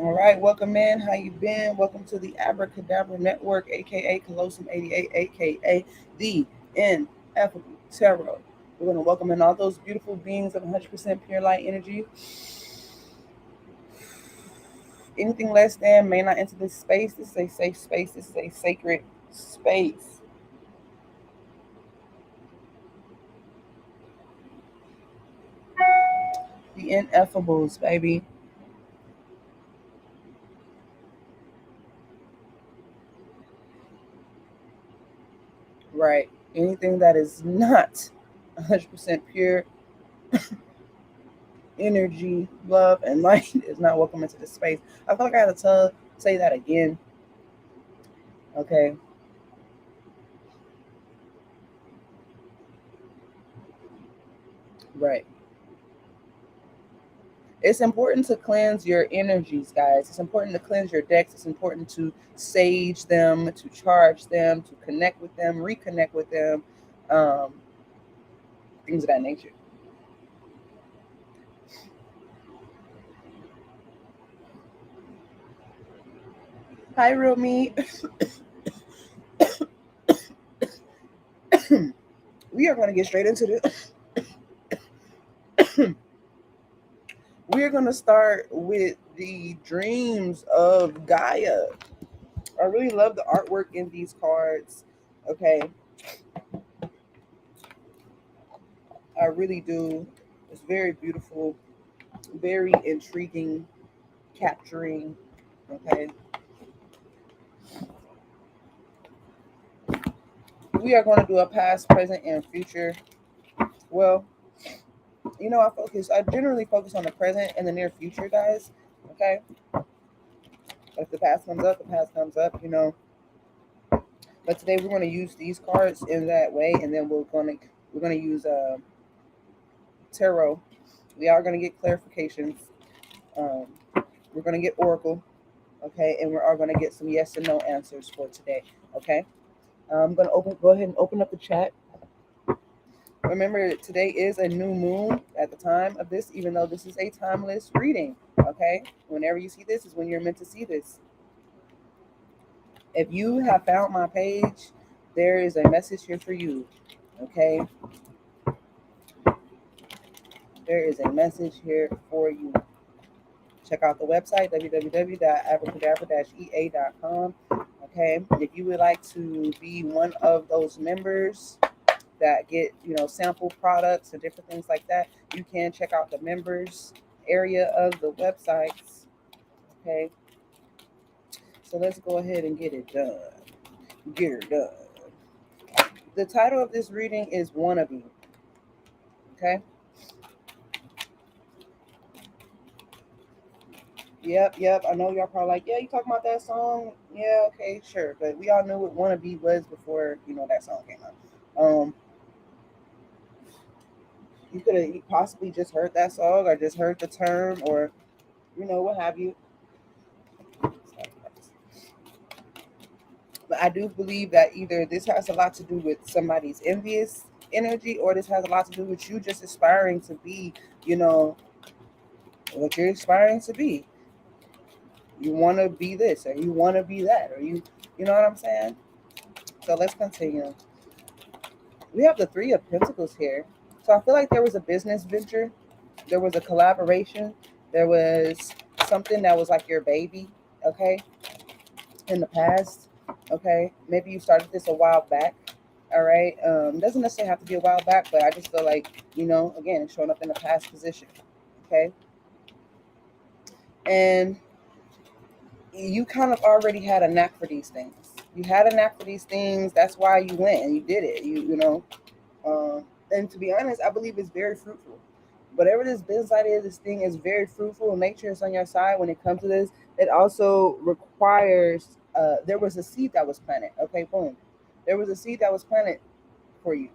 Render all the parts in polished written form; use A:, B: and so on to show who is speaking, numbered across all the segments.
A: All right, welcome in. How you been? Welcome to the Abracadabra Network, aka Callosum 88, aka the Ineffable Tarot. We're going to welcome in all those beautiful beings of 100% pure light energy. Anything less than may not enter this space. This is a safe space. This is a sacred space. The ineffables, baby. Right. Anything that is not 100% pure energy, love, and light is not welcome into this space. I feel like I had to say that again. Okay. Right. It's important to cleanse your energies, guys. It's important to cleanse your decks. It's important to sage them, to charge them, to connect with them, reconnect with them, um, things of that nature. Hi, real me. We are going to get straight into this. We are going to start with the dreams of Gaia. I really love the artwork in these cards. Okay, I really do. It's very beautiful, very intriguing, capturing. Okay, we are going to do a past, present, and future. Well, I generally focus on the present and the near future, guys. Okay, if the past comes up, the past comes up. But today we're going to use these cards in that way, and then we're going to use tarot. We are going to get clarifications. Um, we're going to get oracle. Okay, and we are going to get some yes and no answers for today. Okay, I'm going to go ahead and open up the chat. Remember, today is a new moon at the time of this, even though this is a timeless reading. Okay, whenever you see this is when you're meant to see this. If you have found my page, there is a message here for you. Okay, there is a message here for you. Check out the website www.abracadabra-ea.com. Okay, if you would like to be one of those members that get sample products and different things like that, you can check out the members area of the websites. Okay, so let's go ahead and get it done. Get her done. The title of this reading is "Wannabe." Okay. Yep. I know y'all probably like, yeah, you talking about that song? Yeah, okay, sure. But we all knew what "Wannabe" was before that song came out. You could have possibly just heard that song, or just heard the term, or what have you. But I do believe that either this has a lot to do with somebody's envious energy, or this has a lot to do with you just aspiring to be, you know, what you're aspiring to be. You want to be this, or you want to be that, or you know what I'm saying? So let's continue. We have the Three of Pentacles here. So I feel like there was a business venture, there was a collaboration, there was something that was like your baby, okay, in the past. Okay, maybe you started this a while back. All right, doesn't necessarily have to be a while back, but I just feel like again, it's showing up in the past position. Okay, and you kind of already had a knack for these things. You had a knack for these things. That's why you went and you did it. And to be honest, I believe it's very fruitful. Whatever this business idea, this thing is very fruitful, and make sure it's on your side when it comes to this. It also requires. There was a seed that was planted. Okay, boom. There was a seed that was planted for you.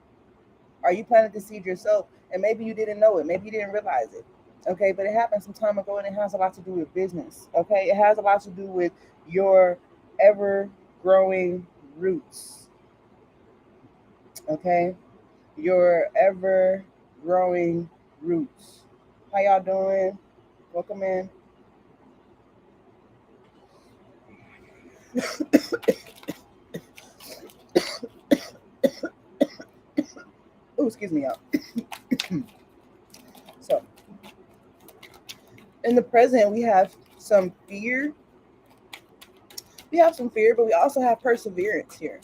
A: Are you planted the seed yourself? And maybe you didn't know it. Maybe you didn't realize it. Okay, but it happened some time ago, and it has a lot to do with business. Okay, it has a lot to do with your ever growing roots. Okay, your ever growing roots. How y'all doing? Welcome in. Oh, excuse me, y'all. So in the present, we have some fear. We have some fear, but we also have perseverance here.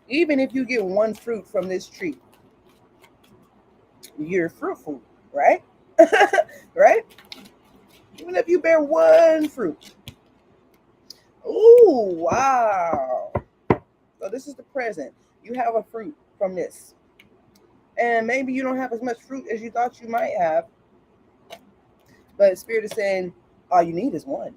A: Even if you get one fruit from this tree, you're fruitful, right? Right? Even if you bear one fruit. Ooh, wow. So this is the present. You have a fruit from this. And maybe you don't have as much fruit as you thought you might have. But Spirit is saying all you need is one.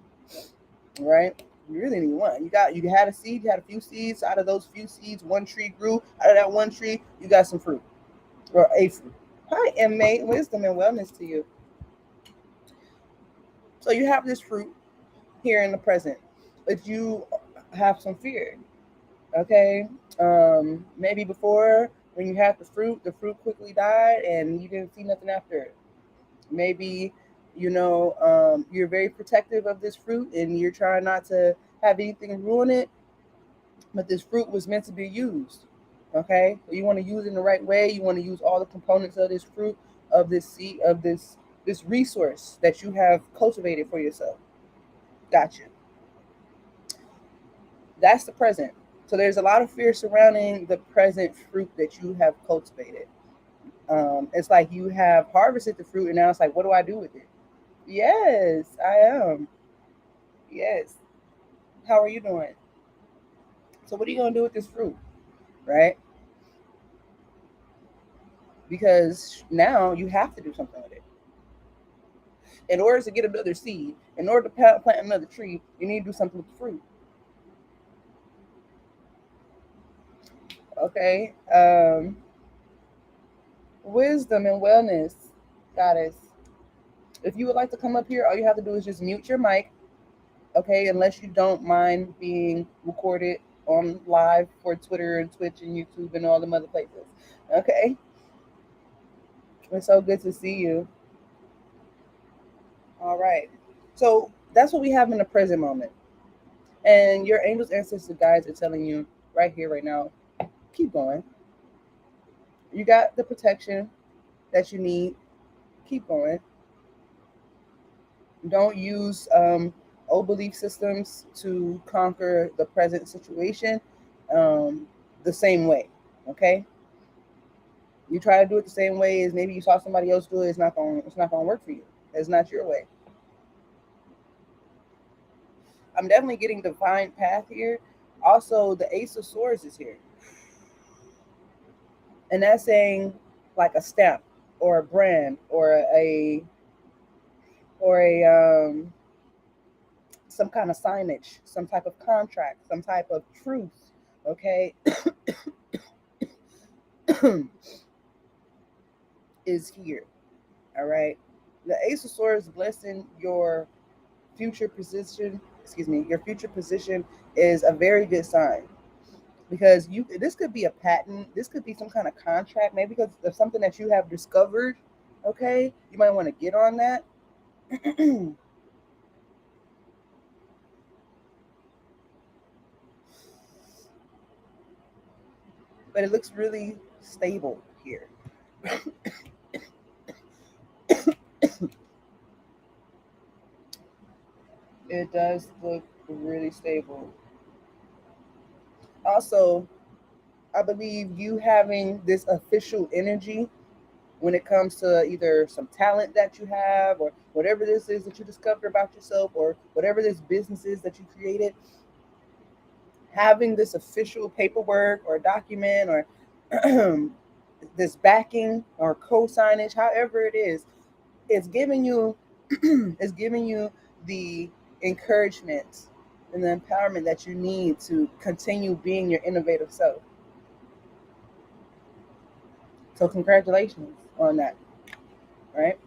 A: Right? You really need one. You had a seed, you had a few seeds. Out of those few seeds, one tree grew. Out of that one tree, you got some fruit. Or a fruit. Hi, inmate, wisdom and wellness to you. So you have this fruit here in the present, but you have some fear. Okay. Maybe before when you had the fruit quickly died and you didn't see nothing after it. Maybe you're very protective of this fruit and you're trying not to have anything ruin it, but this fruit was meant to be used. Okay, so you want to use it in the right way. You want to use all the components of this fruit, of this seed, of this resource that you have cultivated for yourself. Gotcha. That's the present. So there's a lot of fear surrounding the present fruit that you have cultivated. It's like you have harvested the fruit, and now it's like, what do I do with it? Yes, I am. Yes. How are you doing? So what are you gonna do with this fruit, right? Because now you have to do something with it. In order to get another seed, in order to plant another tree, you need to do something with the fruit. Okay. Wisdom and wellness, goddess. If you would like to come up here, all you have to do is just mute your mic, okay? Unless you don't mind being recorded on live for Twitter and Twitch and YouTube and all them other places, okay? It's so good to see you. All right. So that's what we have in the present moment. And your angels, ancestors, guides are telling you right here, right now, keep going. You got the protection that you need. Keep going. Don't use old belief systems to conquer the present situation the same way. Okay, you try to do it the same way as maybe you saw somebody else do it. It's not gonna work for you. It's not your way. I'm definitely getting divine path here. Also, the Ace of Swords is here, and that's saying like a stamp or a brand or a some kind of signage, some type of contract, some type of truth. Okay, is here. All right. The Ace of Swords blessing your future position. Excuse me. Your future position is a very good sign because you. This could be a patent. This could be some kind of contract. Maybe because of something that you have discovered. Okay, you might want to get on that. But it looks really stable here. It does look really stable. Also, I believe you having this official energy when it comes to either some talent that you have or whatever this is that you discovered about yourself or whatever this business is that you created, having this official paperwork or document or this backing or co-signage, however it is, it's giving you it's giving you the encouragement and the empowerment that you need to continue being your innovative self. So congratulations on that, right?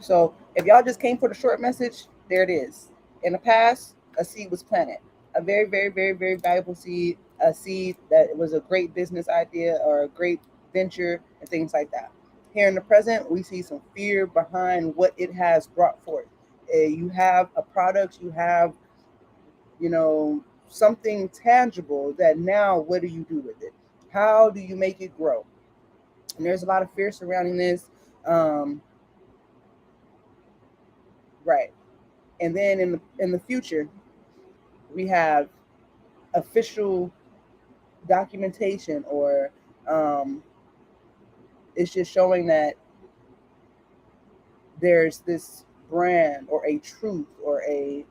A: So if y'all just came for the short message, there it is. In the past, a seed was planted, a very, very, very, very valuable seed, a seed that was a great business idea or a great venture and things like that. Here in the present, we see some fear behind what it has brought forth. You have a product, you have, you know, something tangible that now what do you do with it? How do you make it grow? And there's a lot of fear surrounding this. Right. And then in the future, we have official documentation, or it's just showing that there's this brand or a truth or a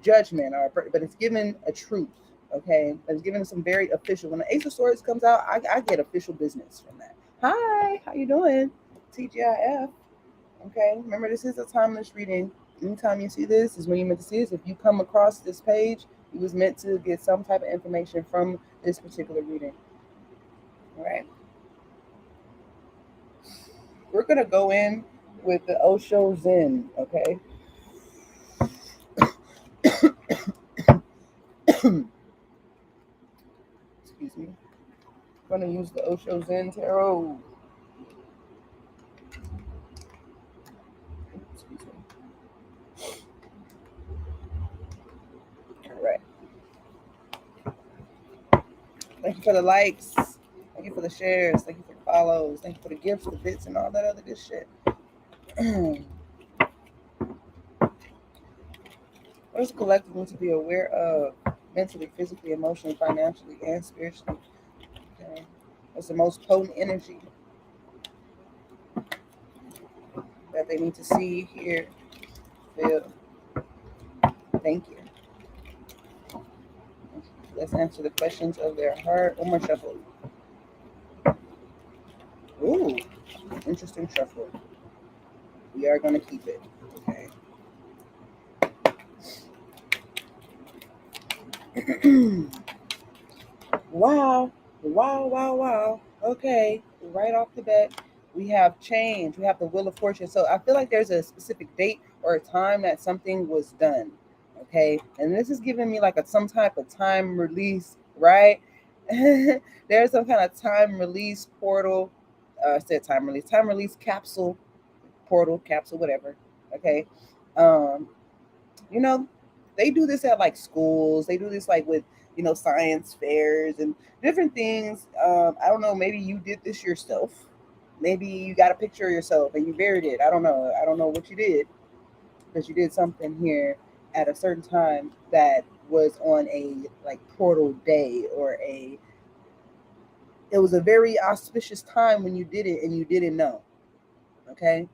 A: judgment, or but it's given a truth. Okay, it's given some very official. When the Ace of Swords comes out, I get official business from that. Hi, how you doing? TGIF. Okay, remember this is a timeless reading. Anytime you see this is when you meant to see this. If you come across this page, it was meant to get some type of information from this particular reading. All right, we're gonna go in with the Osho Zen. Okay. Excuse me. I'm gonna use the Osho Zen Tarot. Excuse me. All right. Thank you for the likes. Thank you for the shares. Thank you for the follows. Thank you for the gifts, the bits, and all that other good shit. What is collective need to be aware of mentally, physically, emotionally, financially, and spiritually? Okay. What's the most potent energy that they need to see, hear, feel? Thank you. Let's answer the questions of their heart. One more shuffle. Ooh, interesting shuffle. We are going to keep it. Okay. Wow. Wow, wow, wow. Okay. Right off the bat, we have change. We have the Wheel of Fortune. So I feel like there's a specific date or a time that something was done. Okay. And this is giving me like some type of time release, right? There's some kind of time release portal. I said time release capsule, portal, capsule, whatever. Okay. Um, you know, they do this at like schools. They do this like with, science fairs and different things. I don't know, maybe you did this yourself. Maybe you got a picture of yourself and you buried it. I don't know. I don't know what you did, but you did something here at a certain time that was on a like portal day, or it was a very auspicious time when you did it and you didn't know. Okay.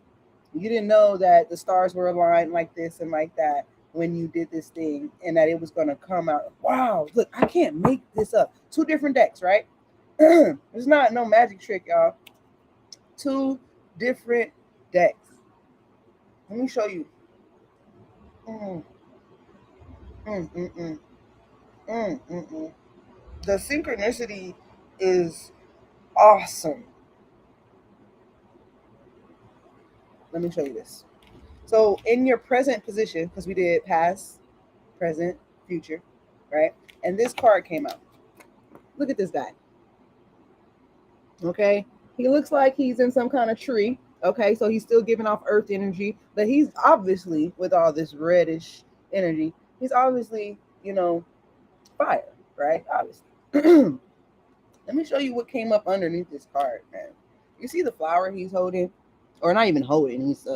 A: You didn't know that the stars were aligned like this and like that when you did this thing, and that it was going to come out. Wow, look, I can't make this up. Two different decks, right? It's not no magic trick, y'all. Two different decks. Let me show you. Mm, mm, mm, mm, mm. The synchronicity is awesome. Let me show you this. So, in your present position, because we did past, present, future, right? And this card came out. Look at this guy. Okay. He looks like he's in some kind of tree. Okay. So he's still giving off earth energy, but he's obviously, with all this reddish energy, he's obviously, fire, right? Obviously. Let me show you what came up underneath this card, man. You see the flower he's holding? Or not even holding, he's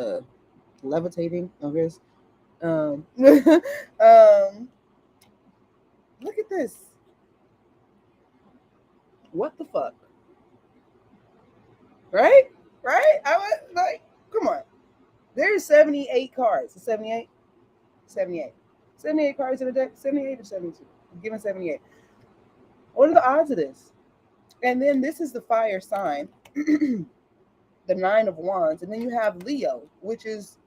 A: levitating, I guess. Look at this. What the fuck? Right? Right? I was like, come on. There's 78 cards. 78? 78. 78 cards in the deck? 78 or 72? I'm giving 78. What are the odds of this? And then this is the fire sign, the Nine of Wands. And then you have Leo, which is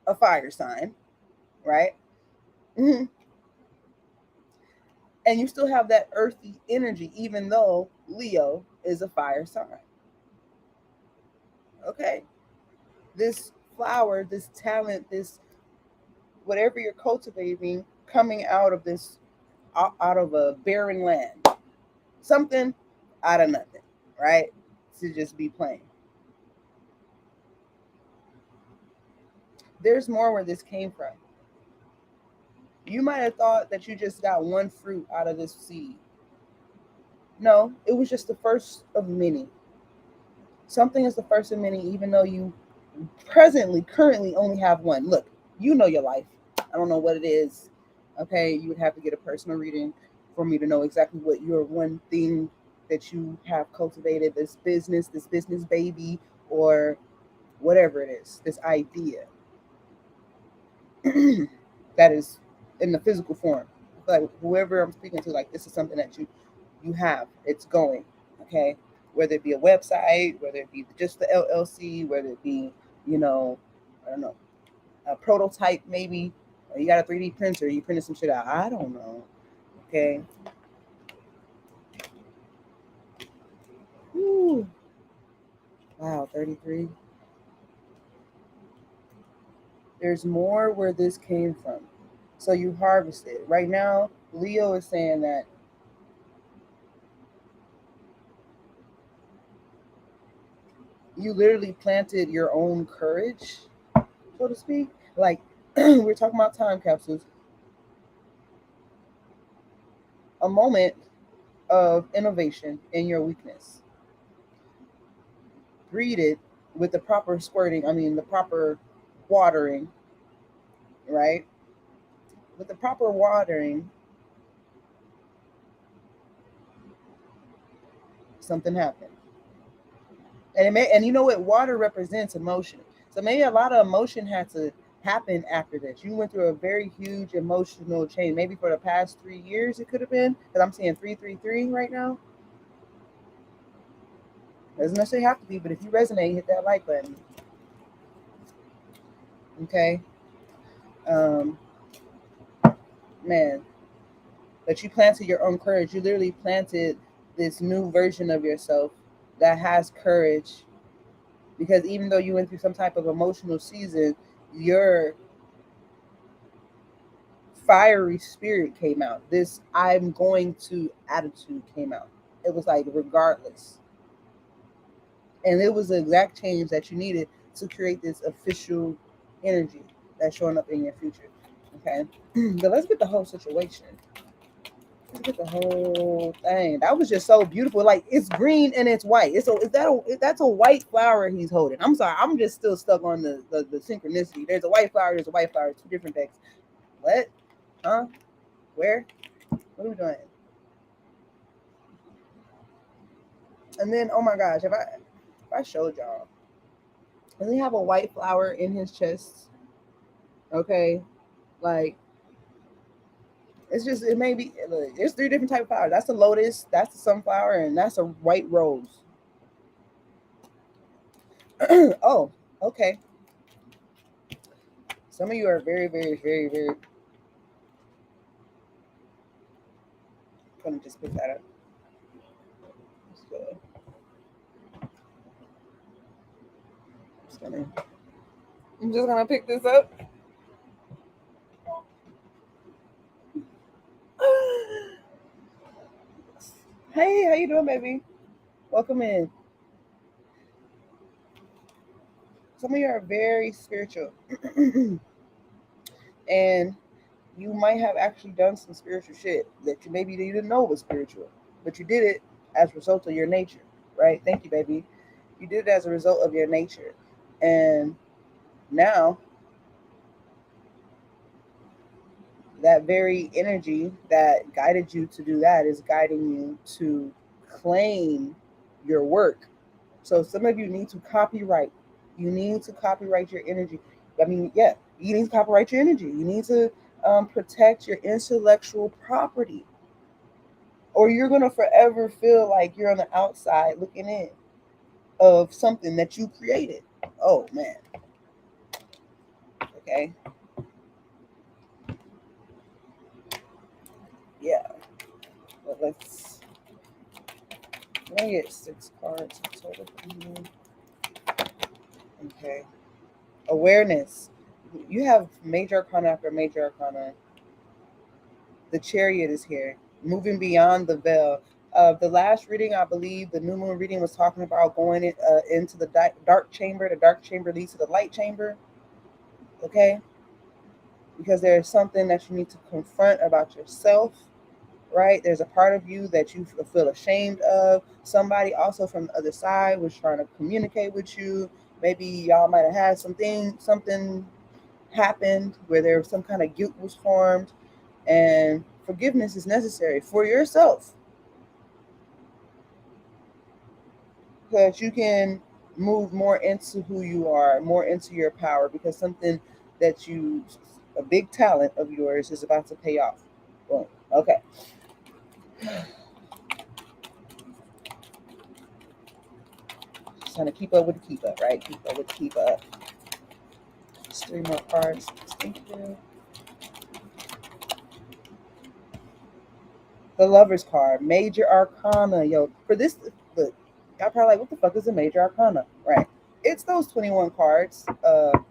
A: a fire sign, right? Mm-hmm. And you still have that earthy energy, even though Leo is a fire sign. Okay. This flower, this talent, this whatever you're cultivating coming out of this, out of a barren land, something out of nothing, right? To just be plain. There's more where this came from. You might have thought that you just got one fruit out of this seed. No, it was just the first of many. Something is the first of many, even though you currently only have one. Look, you know your life. I don't know what it is. Okay, you would have to get a personal reading for me to know exactly what your one thing that you have cultivated, this business baby, or whatever it is, this idea that is in the physical form. Like whoever I'm speaking to, like this is something that you have. It's going. Okay, whether it be a website, whether it be just the LLC, whether it be, you know, I don't know, a prototype maybe. Or you got a 3D printer, you printed some shit out. I don't know. Okay. Whew. Wow, 33. There's more where this came from. So you harvested. Right now, Leo is saying that you literally planted your own courage, so to speak. Like we're talking about time capsules. A moment of innovation in your weakness. Breed it with the proper squirting, I mean, the proper watering, right? With the proper watering, something happened. And you know what? Water represents emotion. So maybe a lot of emotion had to happen after this. You went through a very huge emotional change. Maybe for the past 3 years, it could have been. Because I'm seeing 333 right now. Doesn't necessarily have to be, but if you resonate, hit that like button. Okay. Um, man, but you planted your own courage. You literally planted this new version of yourself that has courage. Because even though you went through some type of emotional season, your fiery spirit came out. This I'm going to attitude came out. It was like regardless. And it was the exact change that you needed to create this official energy that's showing up in your future. Okay. But let's get the whole situation. Let's get the whole thing. That was just so beautiful. Like it's green and it's white. That's a white flower he's holding. I'm sorry. I'm just still stuck on the synchronicity. There's a white flower. There's a white flower. Two different decks. What? Huh? Where? What are we doing? And then, oh my gosh, if I showed y'all, does he have a white flower in his chest? Okay, like it's just it may be. Look, there's three different type of flowers. That's the lotus, that's the sunflower, and that's a white rose. Oh, okay. Some of you are very, very, very, very. Gonna just pick that up. Just gonna, just gonna, I'm just gonna pick this up. Hey, how you doing, baby? Welcome in. Some of you are very spiritual, and you might have actually done some spiritual shit that you maybe you didn't know was spiritual, but you did it as a result of your nature, right? Thank you, baby. You did it as a result of your nature, and now that very energy that guided you to do that is guiding you to claim your work. So some of you need to copyright. You need to copyright your energy. I mean, yeah, you need to copyright your energy. You need to protect your intellectual property, or you're gonna forever feel like you're on the outside looking in of something that you created. Oh man. Okay. Yeah. But let me get 6 cards. Okay. Awareness. You have major arcana after major arcana. The chariot is here, moving beyond the veil. The last reading, I believe, the new moon reading was talking about going into the dark chamber. The dark chamber leads to the light chamber. Okay. because there's something that you need to confront about yourself, right? There's a part of you that you feel ashamed of. Somebody also from the other side was trying to communicate with you. Maybe y'all might have had something happened where there was some kind of guilt was formed, and forgiveness is necessary for yourself so that you can move more into who you are, more into your power, because something that you, a big talent of yours, is about to pay off. Boom. Okay. Just trying to keep up with the keep up, right? Keep up with the keep up. Just 3 more cards. Thank you. The Lover's card, Major Arcana. Yo, for this, look, y'all probably like, what the fuck is a Major Arcana? Right. It's those 21 cards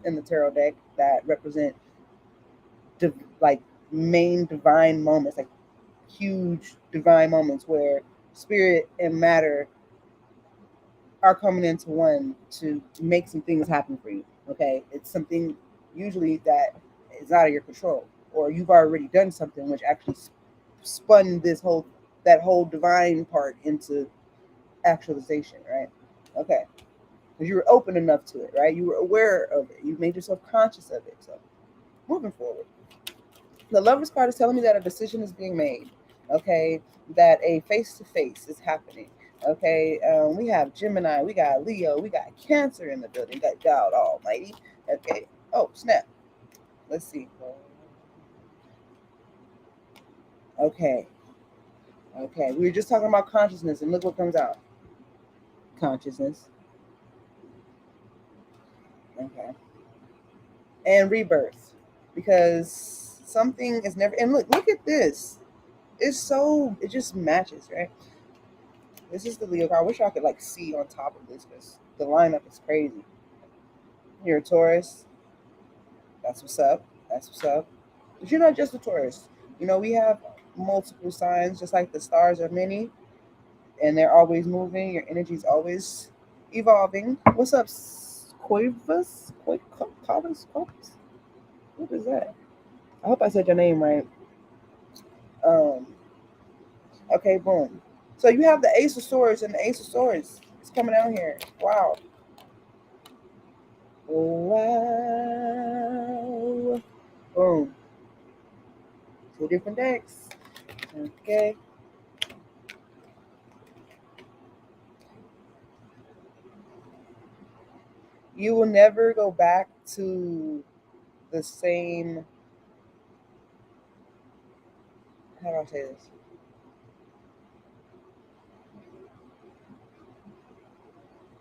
A: in the tarot deck that represent like main divine moments, like huge divine moments where spirit and matter are coming into one to make some things happen for you. Okay, it's something usually that is out of your control, or you've already done something which actually spun that whole divine part into actualization, right? Okay, because you were open enough to it, right? You were aware of it. You made yourself conscious of it. So moving forward, the Lover's card is telling me that a decision is being made. Okay, that a face to face is happening. Okay, we have Gemini, we got Leo, we got Cancer in the building, we got God Almighty. Okay, oh snap. Let's see. Okay, okay. We were just talking about consciousness, and look what comes out. Consciousness. Okay, and rebirth, because something is never. And look at this. It just matches, right? This is the Leo card. I wish I could like see on top of this because the lineup is crazy. You're a Taurus. That's what's up. That's what's up. But you're not just a Taurus. You know, we have multiple signs, just like the stars are many, and they're always moving. Your energy's always evolving. What's up, Coivus? Coivus? What is that? I hope I said your name right. Um, okay, boom. So you have the Ace of Swords, and the Ace of Swords is coming out here. Wow. Wow. Boom. 2 different decks. Okay. You will never go back to the same. How do I say this?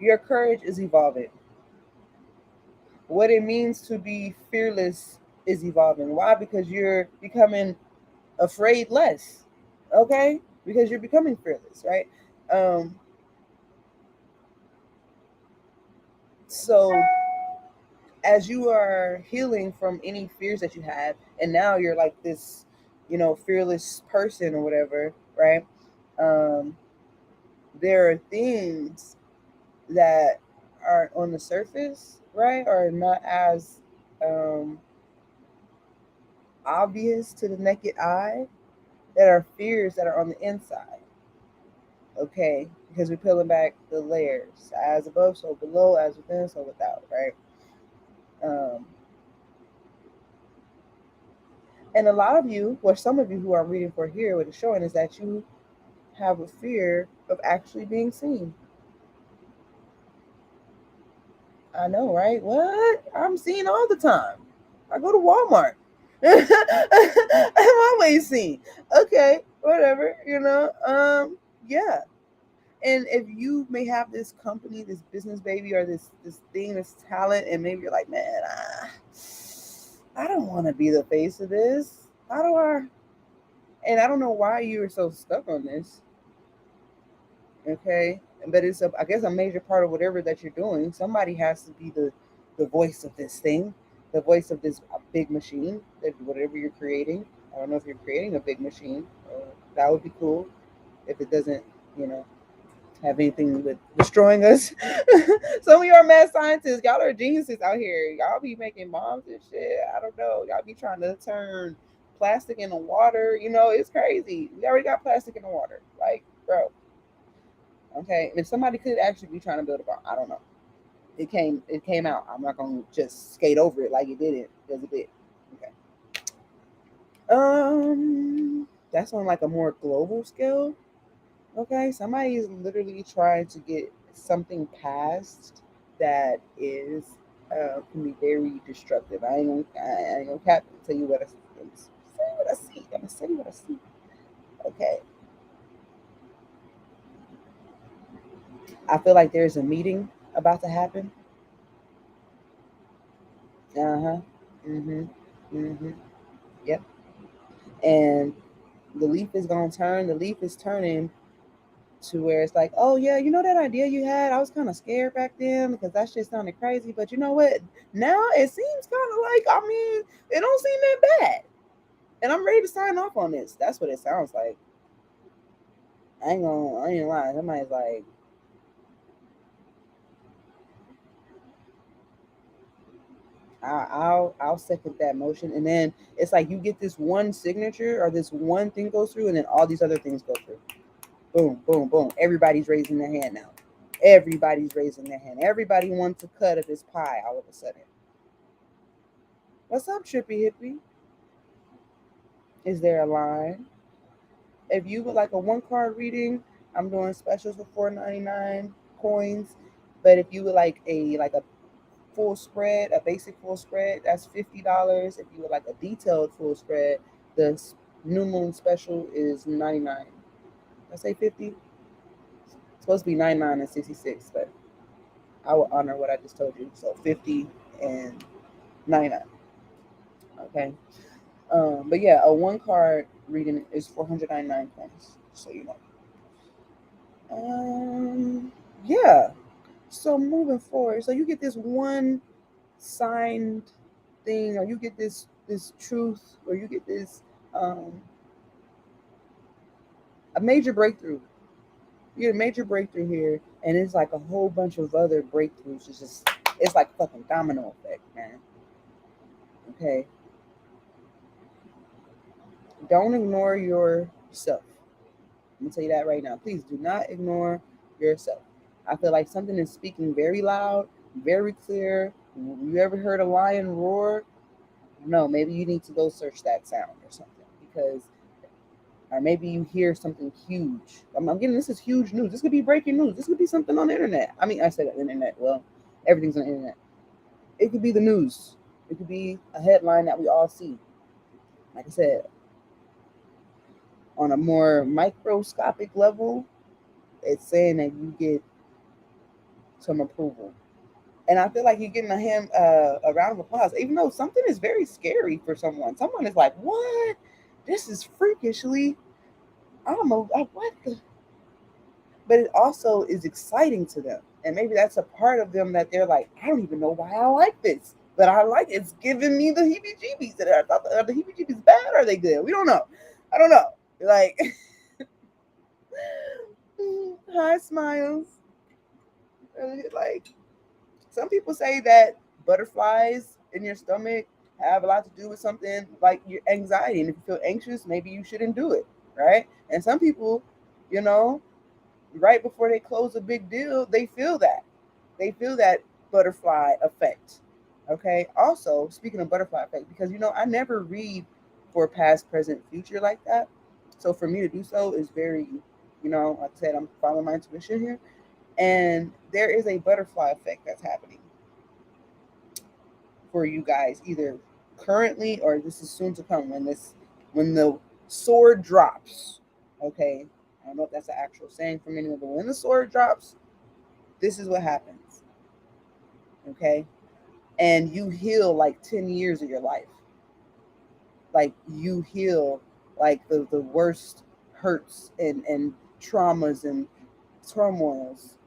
A: Your courage is evolving. What it means to be fearless is evolving. Why? Because you're becoming afraid less. Okay? Because you're becoming fearless, right? Um, so as you are healing from any fears that you had, and now you're like this, fearless person or whatever, right? Um, there are things that are on the surface, right, are not as um, obvious to the naked eye, that are fears that are on the inside. Okay, because we're peeling back the layers, as above, so below, as within, so without, right? Um, and a lot of you, or some of you who are reading for here, what it's showing is that you have a fear of actually being seen. I know, right? What? I'm seen all the time. I go to Walmart. I'm always seen. Okay, whatever, yeah. And if you may have this company, this business baby, or this thing, this talent, and maybe you're like, man, I don't want to be the face of this. How do I? And I don't know why you're so stuck on this. Okay, but I guess a major part of whatever that you're doing. Somebody has to be the voice of this thing, the voice of this big machine, that whatever you're creating. I don't know if you're creating a big machine. That would be cool. If it doesn't, you know, have anything with destroying us. Some of y'all mad scientists, y'all are geniuses out here. Y'all be making bombs and shit. I don't know. Y'all be trying to turn plastic into water. You know, it's crazy. We already got plastic in the water. Like, bro. Okay. And if somebody could actually be trying to build a bomb, I don't know. It came out. I'm not gonna just skate over it like it didn't, because it did. Okay. That's on like a more global scale. Okay, somebody is literally trying to get something passed that is can be very destructive. I ain't gonna cap and tell you what I see. What I see. I'm gonna say what I see. Okay, I feel like there's a meeting about to happen. Uh huh. Mhm. Mhm. Yep. And the leaf is gonna turn. The leaf is turning to where it's like, oh yeah, you know that idea you had? I was kind of scared back then because that shit sounded crazy. But you know what? Now it seems kind of like, I mean, it don't seem that bad. And I'm ready to sign off on this. That's what it sounds like. I ain't lying. Somebody's like, I'll second that motion. And then it's like you get this one signature or this one thing goes through, and then all these other things go through. Boom, boom, boom. Everybody's raising their hand now. Everybody's raising their hand. Everybody wants a cut of this pie all of a sudden. What's up, Trippy Hippie? Is there a line? If you would like a one card reading, I'm doing specials for $4.99 coins. But if you would like a full spread, a basic full spread, that's $50. If you would like a detailed full spread, the new moon special is 99. Did I say 50? It's supposed to be 99 and 66, but I will honor what I just told you. So 50 and 99. Okay. But yeah, a one card reading is 499 coins. So you know. Yeah. So moving forward, so you get this one signed thing, or you get this truth, or you get this a major breakthrough. You get a major breakthrough here, and it's like a whole bunch of other breakthroughs. It's like fucking domino effect, man. Okay. Don't ignore yourself. I'm gonna tell you that right now. Please do not ignore yourself. I feel like something is speaking very loud, very clear. You ever heard a lion roar? No, maybe you need to go search that sound or something, because, or maybe you hear something huge. I'm getting, this is huge news. This could be breaking news. This could be something on the internet. I mean, I said the internet. Well, everything's on the internet. It could be the news. It could be a headline that we all see. Like I said, on a more microscopic level, it's saying that you get some approval. And I feel like you're getting a round of applause, even though something is very scary for someone. Someone is like, "What? This is freakishly. What the?" But it also is exciting to them, and maybe that's a part of them that they're like, "I don't even know why I like this, but I like it. It's giving me the heebie-jeebies." And I thought, are the heebie-jeebies bad? Or are they good? We don't know. I don't know. Like, hi, smiles. Like, some people say that butterflies in your stomach have a lot to do with something like your anxiety. And if you feel anxious, maybe you shouldn't do it, right? And some people, you know, right before they close a big deal, they feel that. They feel that butterfly effect. Okay. Also, speaking of butterfly effect, because, I never read for past, present, future like that. So for me to do so is very, like I said, I'm following my intuition here. And there is a butterfly effect that's happening for you guys, either currently or this is soon to come, when the sword drops. Okay. I don't know if that's an actual saying from anyone, but when the sword drops, this is what happens. Okay. And you heal like 10 years of your life. Like, you heal like the worst hurts and traumas and turmoils.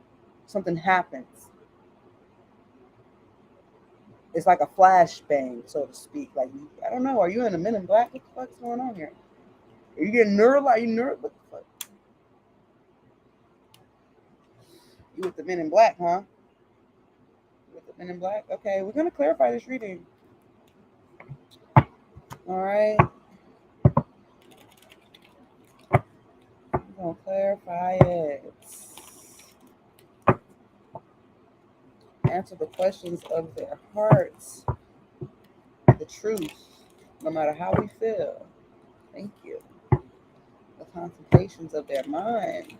A: Something happens. It's like a flashbang, so to speak. Like, I don't know. Are you in a Men in Black? What the fuck's going on here? Are you getting neural? Are you neural? What the fuck? You with the men in black, huh? With the men in black? Okay, we're going to clarify this reading. All right. We're going to clarify it. Answer the questions of their hearts. The truth, no matter how we feel. Thank you. The contemplations of their mind,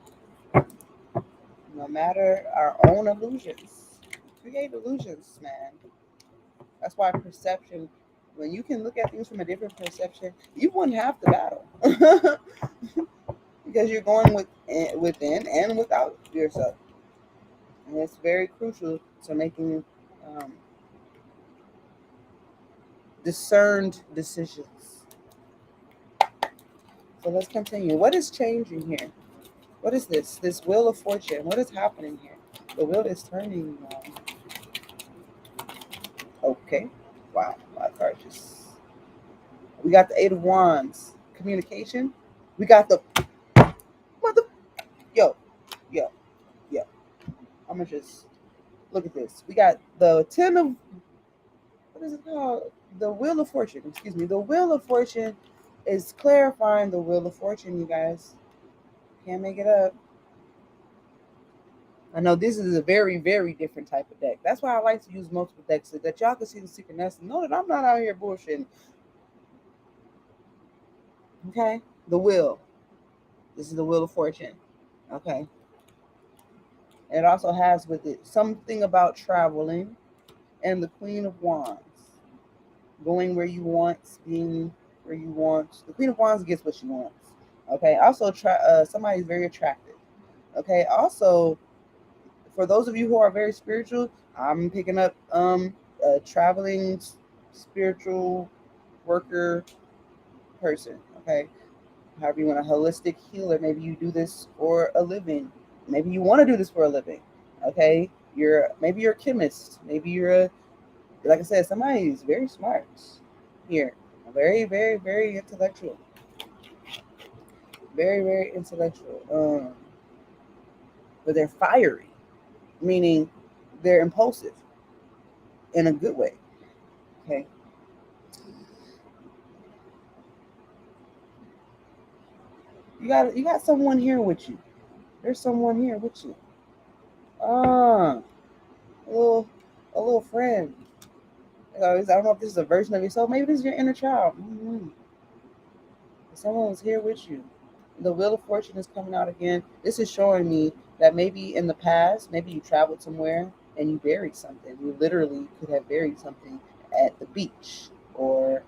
A: no matter our own illusions. Create illusions, man. That's why perception, when you can look at things from a different perception, you wouldn't have to battle. Because you're going within and without yourself. And it's very crucial to making discerned decisions. So let's continue. What is changing here? What is this? This wheel of fortune. What is happening here? The wheel is turning. Okay. Wow. My card just. We got the Eight of Wands. Communication. We got the. Mother. Yo. Yo. Yo. I'm going to just look at this. We got the 10 of. What is it called? The Wheel of Fortune. Excuse me. The Wheel of Fortune is clarifying the Wheel of Fortune, you guys. Can't make it up. I know this is a very, very different type of deck. That's why I like to use multiple decks so that y'all can see the synchronicity. Know that I'm not out here bullshitting. Okay? The Wheel. This is the Wheel of Fortune. Okay? It also has with it something about traveling and the Queen of Wands. Going where you want, being where you want. The Queen of Wands gets what she wants. Okay? Also, somebody's very attractive. Okay? Also, for those of you who are very spiritual, I'm picking up a traveling spiritual worker person. Okay, however you want, a holistic healer. Maybe you do this for a living. Maybe you want to do this for a living. Okay, maybe you're a chemist. Maybe you're like I said, somebody who's very smart here. Very, very, very intellectual. Very, very intellectual. But they're fiery, meaning they're impulsive in a good way. Okay. You got someone here with you. There's someone here with you. Ah, a little friend. I don't know if this is a version of yourself. Maybe this is your inner child. Mm-hmm. Someone was here with you. The Wheel of Fortune is coming out again. This is showing me that maybe in the past, maybe you traveled somewhere and you buried something. You literally could have buried something at the beach or,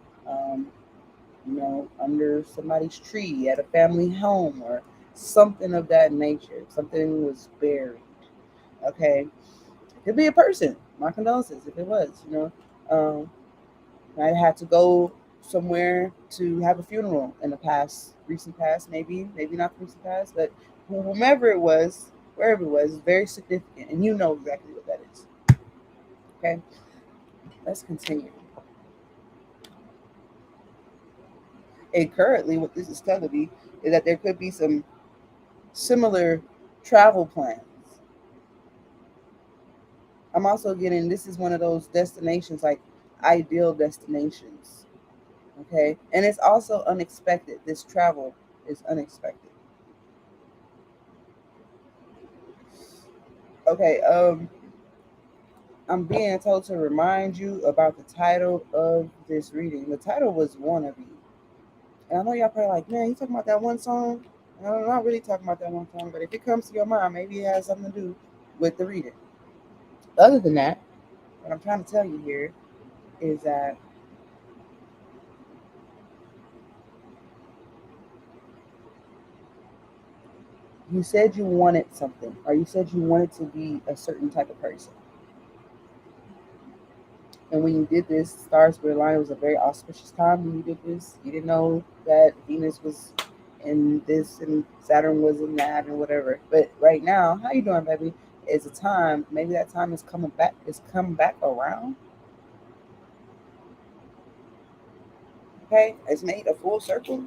A: under somebody's tree at a family home or something of that nature. Something was buried. Okay. It could be a person. My condolences if it was, I had to go somewhere to have a funeral in the recent past, maybe not the recent past, but whomever it was, wherever it was, very significant. And you know exactly what that is. Okay. Let's continue. And currently, what this is telling me is that there could be some similar travel plans. I'm also getting this is one of those destinations, like ideal destinations. Okay. And it's also unexpected. This travel is unexpected. Okay. I'm being told to remind you about the title of this reading. The title was WANNABE. And I know y'all probably like, man, you talking about that one song? And I'm not really talking about that one song, but if it comes to your mind, maybe it has something to do with the reading. Other than that, what I'm trying to tell you here is that you said you wanted something, or you said you wanted to be a certain type of person. And when you did this, stars were aligned. It was a very auspicious time when you did this. You didn't know that Venus was in this and Saturn was in that and whatever. But right now, how you doing, baby? Is a time. Maybe that time is coming back. Is come back around. Okay, it's made a full circle.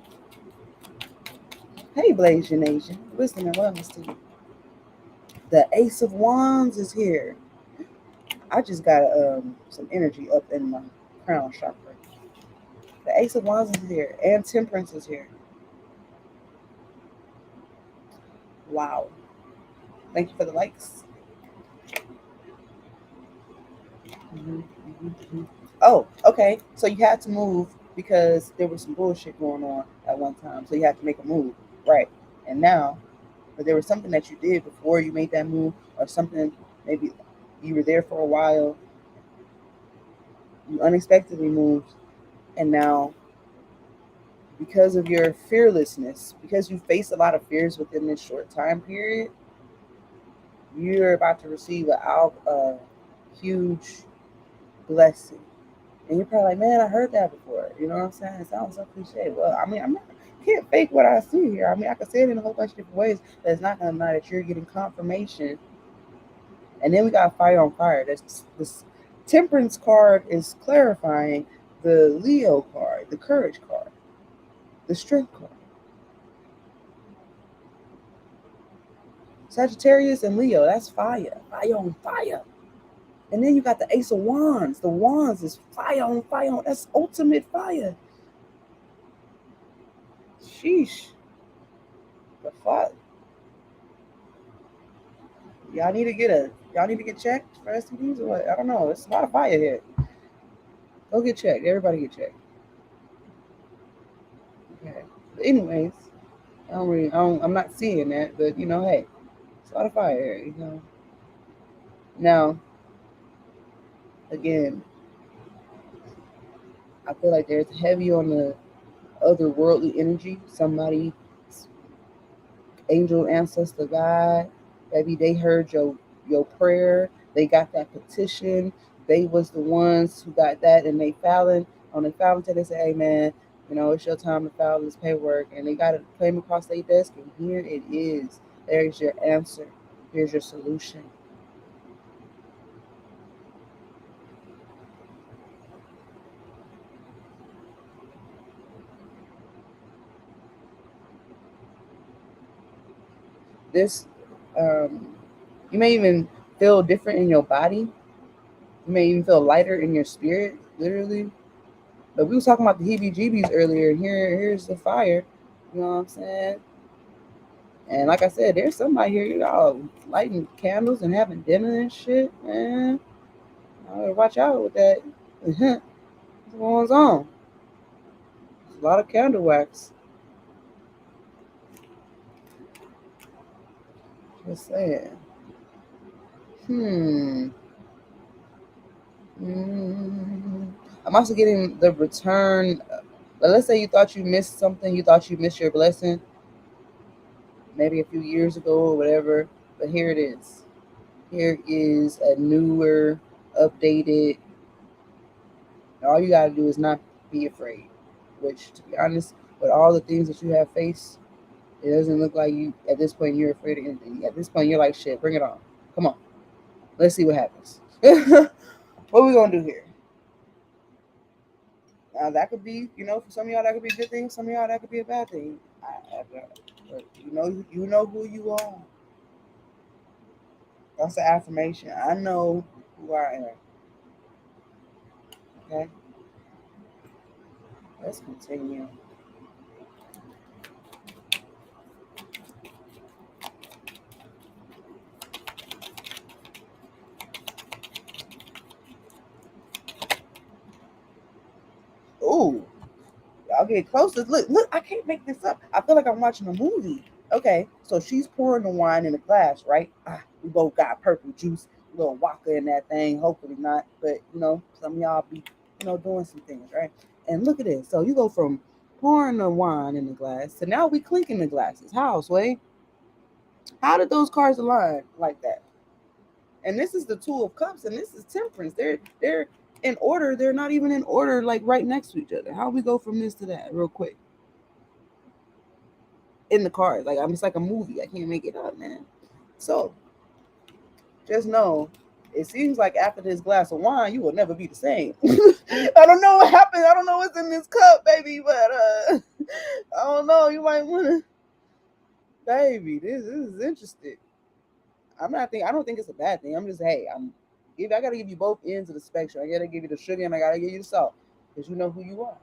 A: Hey, Blasian Nation, wisdom and wellness to you. The Ace of Wands is here. I just got some energy up in my crown chakra. The Ace of Wands is here, and Temperance is here. Wow. Thank you for the likes. Mm-hmm. Oh, okay. So you had to move because there was some bullshit going on at one time. So you had to make a move, right? And now, but there was something that you did before you made that move, or something maybe you were there for a while. You unexpectedly moved, and now because of your fearlessness, because you faced a lot of fears within this short time period, you're about to receive a huge blessing. And you're probably like, man, I heard that before. You know what I'm saying? It sounds so cliche. Well, I mean, can't fake what I see here. I mean, I can say it in a whole bunch of different ways. That's not going to matter that you're getting confirmation. And then we got fire on fire. This temperance card is clarifying the Leo card, the courage card, the strength card. Sagittarius and Leo, that's fire. Fire on fire. And then you got the Ace of Wands. The Wands is fire on fire. That's ultimate fire. Sheesh. The fuck? Y'all need to get checked for STDs or what? I don't know. It's a lot of fire here. Go get checked. Everybody get checked. Okay. But anyways, I'm not seeing that, but hey, it's a lot of fire here, Now, again, I feel like there's heavy on the otherworldly energy. Somebody, angel, ancestor, God, maybe they heard your prayer. They got that petition. They was the ones who got that, and they filing on the filing day. They say, "Hey man, it's your time to file this paperwork," and they got it claim across their desk, and here it is. There's your answer. Here's your solution. This, you may even feel different in your body. You may even feel lighter in your spirit, literally. But we was talking about the heebie-jeebies earlier, and here's the fire. You know what I'm saying? And like I said, there's somebody here, y'all lighting candles and having dinner and shit, man. I gotta watch out with that. What's going on? There's a lot of candle wax. Just saying. Hmm. I'm also getting the return. But let's say you thought you missed something, you thought you missed your blessing, maybe a few years ago or whatever. But here it is. Here is a newer, updated. All you gotta do is not be afraid. Which, to be honest, with all the things that you have faced, it doesn't look like you at this point you're afraid of anything. At this point, you're like, shit, bring it on. Come on, let's see what happens. What we gonna do here? Now that could be, for some of y'all that could be a good thing. Some of y'all that could be a bad thing. But you know who you are. That's the affirmation. I know who I am. Okay, let's continue. Ooh, y'all get closer. Look, I can't make this up. I feel like I'm watching a movie. Okay, so she's pouring the wine in the glass, right? We both got purple juice, a little vodka in that thing. Hopefully not, but some of y'all be, doing some things, right? And look at this. So you go from pouring the wine in the glass to now we clinking the glasses. How, Sway? How did those cards align like that? And this is the Two of Cups, and this is Temperance. They're in order. They're not even in order, like right next to each other. How we go from this to that, real quick? In the cards, like it's like a movie. I can't make it up, man. So just know, it seems like after this glass of wine, you will never be the same. I don't know what happened. I don't know what's in this cup, baby, but I don't know. You might want to, baby. This is interesting. I don't think it's a bad thing. I'm just, hey, I gotta give you both ends of the spectrum. I gotta give you the sugar and I gotta give you the salt. Because you know who you are.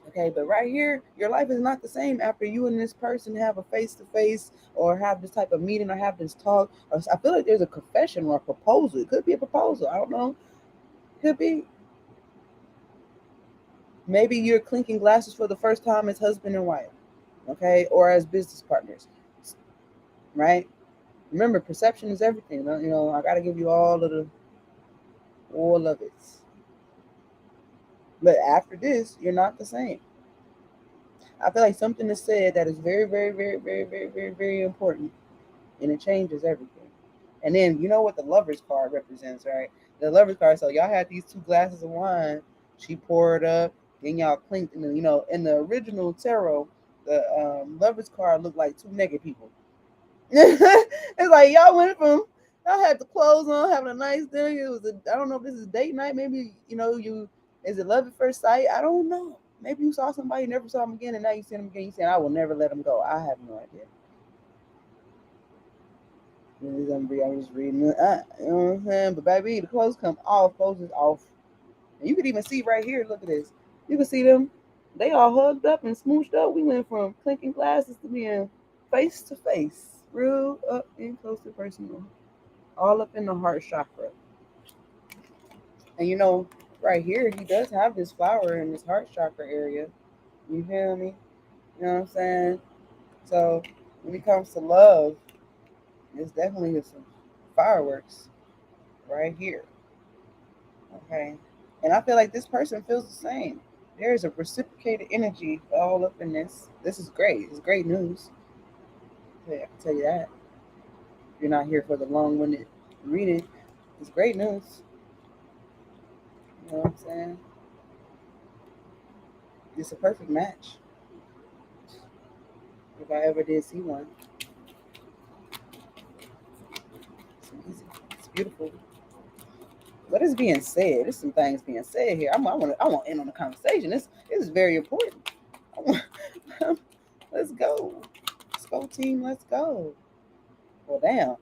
A: Okay, but right here, your life is not the same after you and this person have a face to face or have this type of meeting or have this talk. Or I feel like there's a confession or a proposal. It could be a proposal. I don't know. Could be. Maybe you're clinking glasses for the first time as husband and wife, okay, or as business partners, right? Remember, perception is everything. You know, I gotta give you all of it. But after this, you're not the same. I feel like something is said that is very, very, very, very, very, very, very important, and it changes everything. And then you know what the lovers card represents, right? The lovers card. So y'all had these two glasses of wine. She poured up, then y'all clinked, and then, you know, in the original tarot, the lovers card looked like two naked people. It's like y'all went from y'all had the clothes on, having a nice dinner. It was I don't know if this is date night. Maybe you know you is it love at first sight? I don't know. Maybe you saw somebody, never saw them again, and now you see them again. You saying I will never let them go. I have no idea. I'm just reading it. You know what I'm saying? But baby, the clothes come off. Clothes is off. And you could even see right here. Look at this. You can see them. They all hugged up and smooshed up. We went from clinking glasses to being face to face, real up and close to personal, all up in the heart chakra. And you know, right here, he does have this flower in his heart chakra area. You feel me? You know what I'm saying? So when it comes to love, it's definitely some fireworks right here. Okay. And I feel like this person feels the same. There is a reciprocated energy all up in this. This is great. It's great news. Yeah, I can tell you that. If you're not here for the long winded reading, it's great news. You know what I'm saying? It's a perfect match. If I ever did see one, it's amazing. It's beautiful. What is being said? There's some things being said here. I want to end on the conversation. This is very important. Let's go. Let's go, team. Let's go. Well, damn.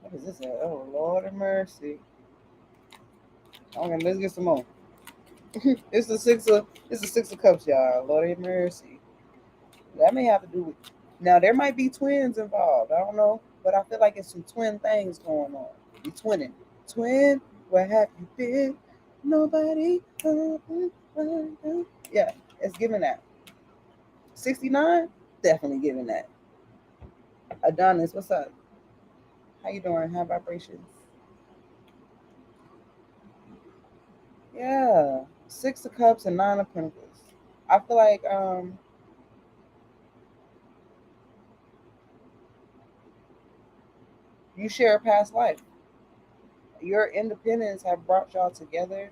A: What is this? Oh, Lord of mercy. Okay, let's get some more. It's the six of cups, y'all. Lord of mercy. That may have to do with. Now there might be twins involved. I don't know, but I feel like it's some twin things going on. You twinning, twin. Where have you been? Nobody. Yeah, it's giving that. 69, definitely giving that. Adonis, what's up? How you doing? How vibrations? Yeah, six of cups and nine of pentacles. I feel like you share a past life. Your independence have brought y'all together,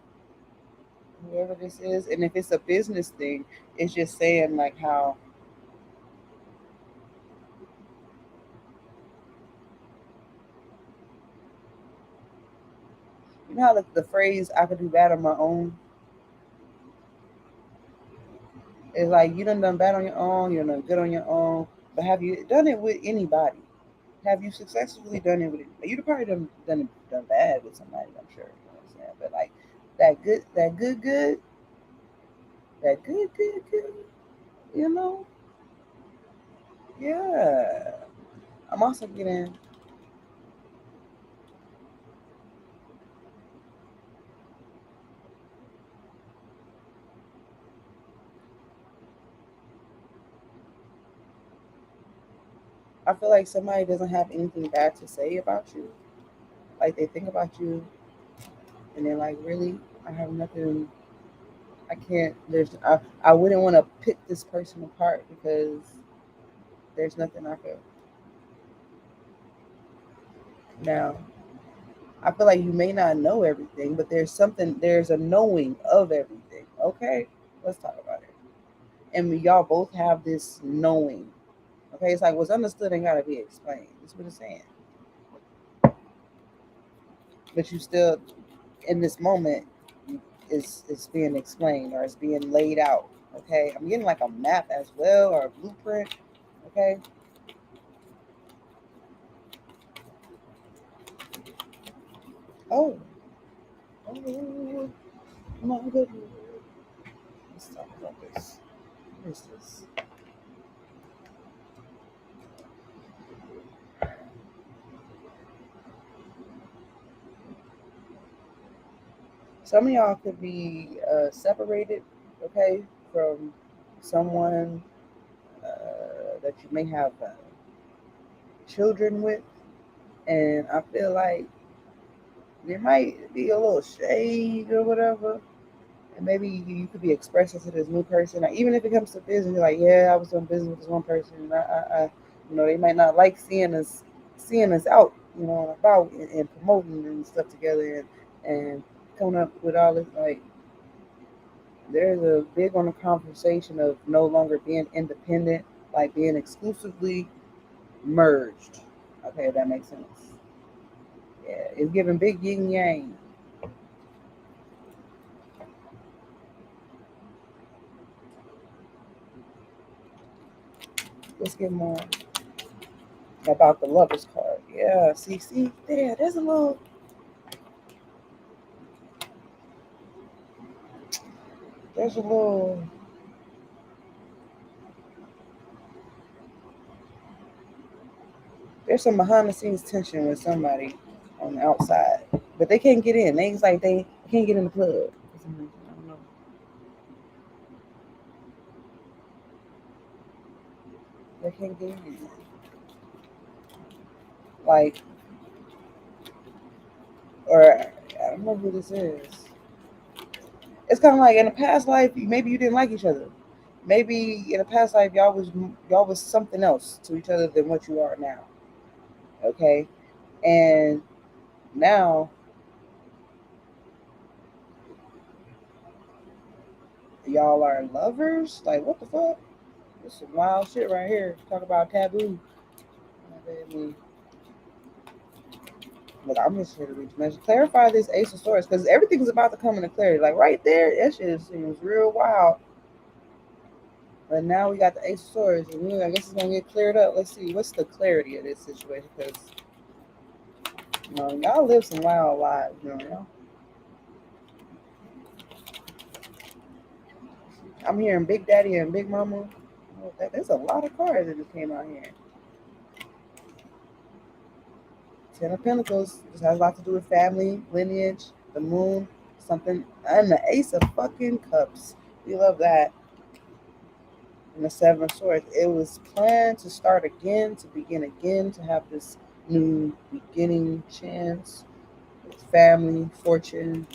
A: whoever this is. And if it's a business thing, it's just saying like how you know how the phrase "I could do bad on my own" is like you done bad on your own, you done good on your own. But have you done it with anybody? Have you successfully done it with it? You'd probably done bad with somebody, I'm sure. You know what I'm saying? But like that good, you know? Yeah. I'm also getting I feel like somebody doesn't have anything bad to say about you. Like they think about you and they're like, really? I have nothing I can't I wouldn't want to pick this person apart because there's nothing I could now. I feel like you may not know everything, but there's a knowing of everything. Okay? Let's talk about it. And y'all both have this knowing. Okay, it's like what's understood ain't gotta be explained. That's what it's saying. But you still in this moment is being explained or it's being laid out. Okay. I'm getting like a map as well or a blueprint. Okay. Oh, oh my goodness. Let's talk about this. What is this? Some of y'all could be separated, okay, from someone that you may have children with, and I feel like there might be a little shade or whatever, and maybe you could be expressing to this new person, like, even if it comes to business, you're like, yeah, I was doing business with this one person, and they might not like seeing us out, and about and promoting and stuff together, and coming up with all this, like, there's a big on the conversation of no longer being independent, like being exclusively merged. Okay, if that makes sense. Yeah, it's giving big yin yang. Let's get more about the lovers card. Yeah, see, there, there's a little, there's some behind the scenes tension with somebody on the outside, but they can't get in. They like they can't get in the club. I don't know. They can't get in. Like, or I don't know who this is. It's kind of like in a past life, maybe you didn't like each other. Maybe in a past life, y'all was something else to each other than what you are now. Okay, and now y'all are lovers. Like, what the fuck? This is some wild shit right here. Talk about taboo. Look, I'm just here to reach message. Clarify this Ace of Swords because everything's about to come into clarity. Like right there, that shit seems real wild. But now we got the Ace of Swords, and I guess it's gonna get cleared up. Let's see what's the clarity of this situation because y'all live some wild lives. I'm hearing Big Daddy and Big Mama. There's a lot of cards that just came out here. Ten of Pentacles. This has a lot to do with family, lineage, the moon, something, and the Ace of fucking Cups. We love that. And the Seven of Swords. It was planned to start again, to begin again, to have this new beginning chance. With family, fortune.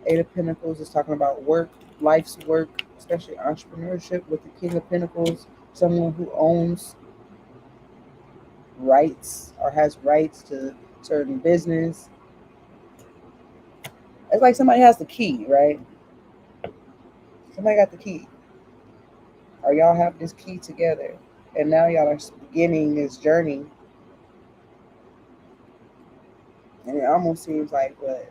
A: Eight of Pentacles is talking about work, life's work, especially entrepreneurship with the King of Pentacles, someone who owns rights or has rights to certain business. It's like somebody has the key, right? Somebody got the key. Or y'all have this key together. And now y'all are beginning this journey. And it almost seems like what?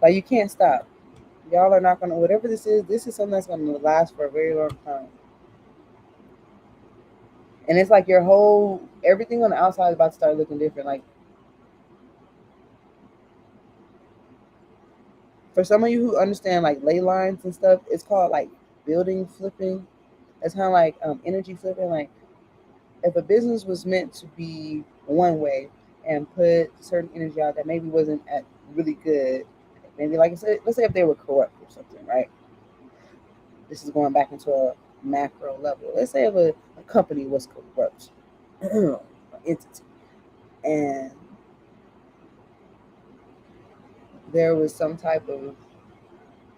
A: Like you can't stop. Y'all are not gonna, whatever this is something that's gonna last for a very long time. And it's like your whole everything on the outside is about to start looking different. Like for some of you who understand like ley lines and stuff, it's called like building flipping. It's kind of like energy flipping. Like if a business was meant to be one way and put certain energy out that maybe wasn't at really good, maybe like let's say if they were corrupt or something, right? This is going back into a macro level. Let's say if a company was corrupt, an entity, and there was some type of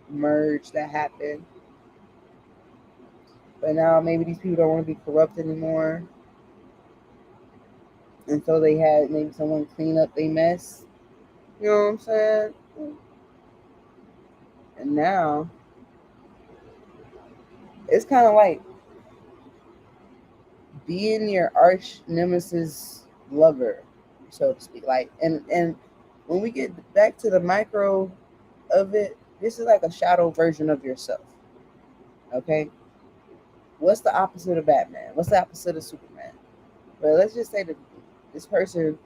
A: merge that happened, but now maybe these people don't want to be corrupt anymore, and so they had maybe someone clean up their mess. You know what I'm saying? And now it's kind of like being your arch nemesis lover, so to speak. Like, and when we get back to the micro of it, this is like a shadow version of yourself. Okay, What's the opposite of Batman? What's the opposite of Superman? Well, let's just say that this person,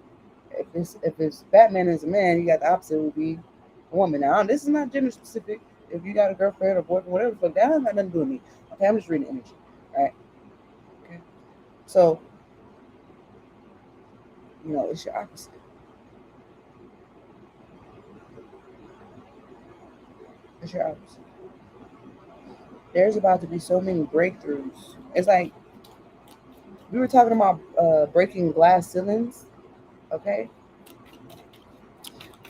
A: if it's Batman is a man, you got the opposite would be a woman. Now, this is not gender specific. If you got a girlfriend or boyfriend, whatever, fuck that has nothing to do with me. Okay, I'm just reading energy. All right. Okay. So, it's your opposite. It's your opposite. There's about to be so many breakthroughs. It's like we were talking about breaking glass ceilings. Okay,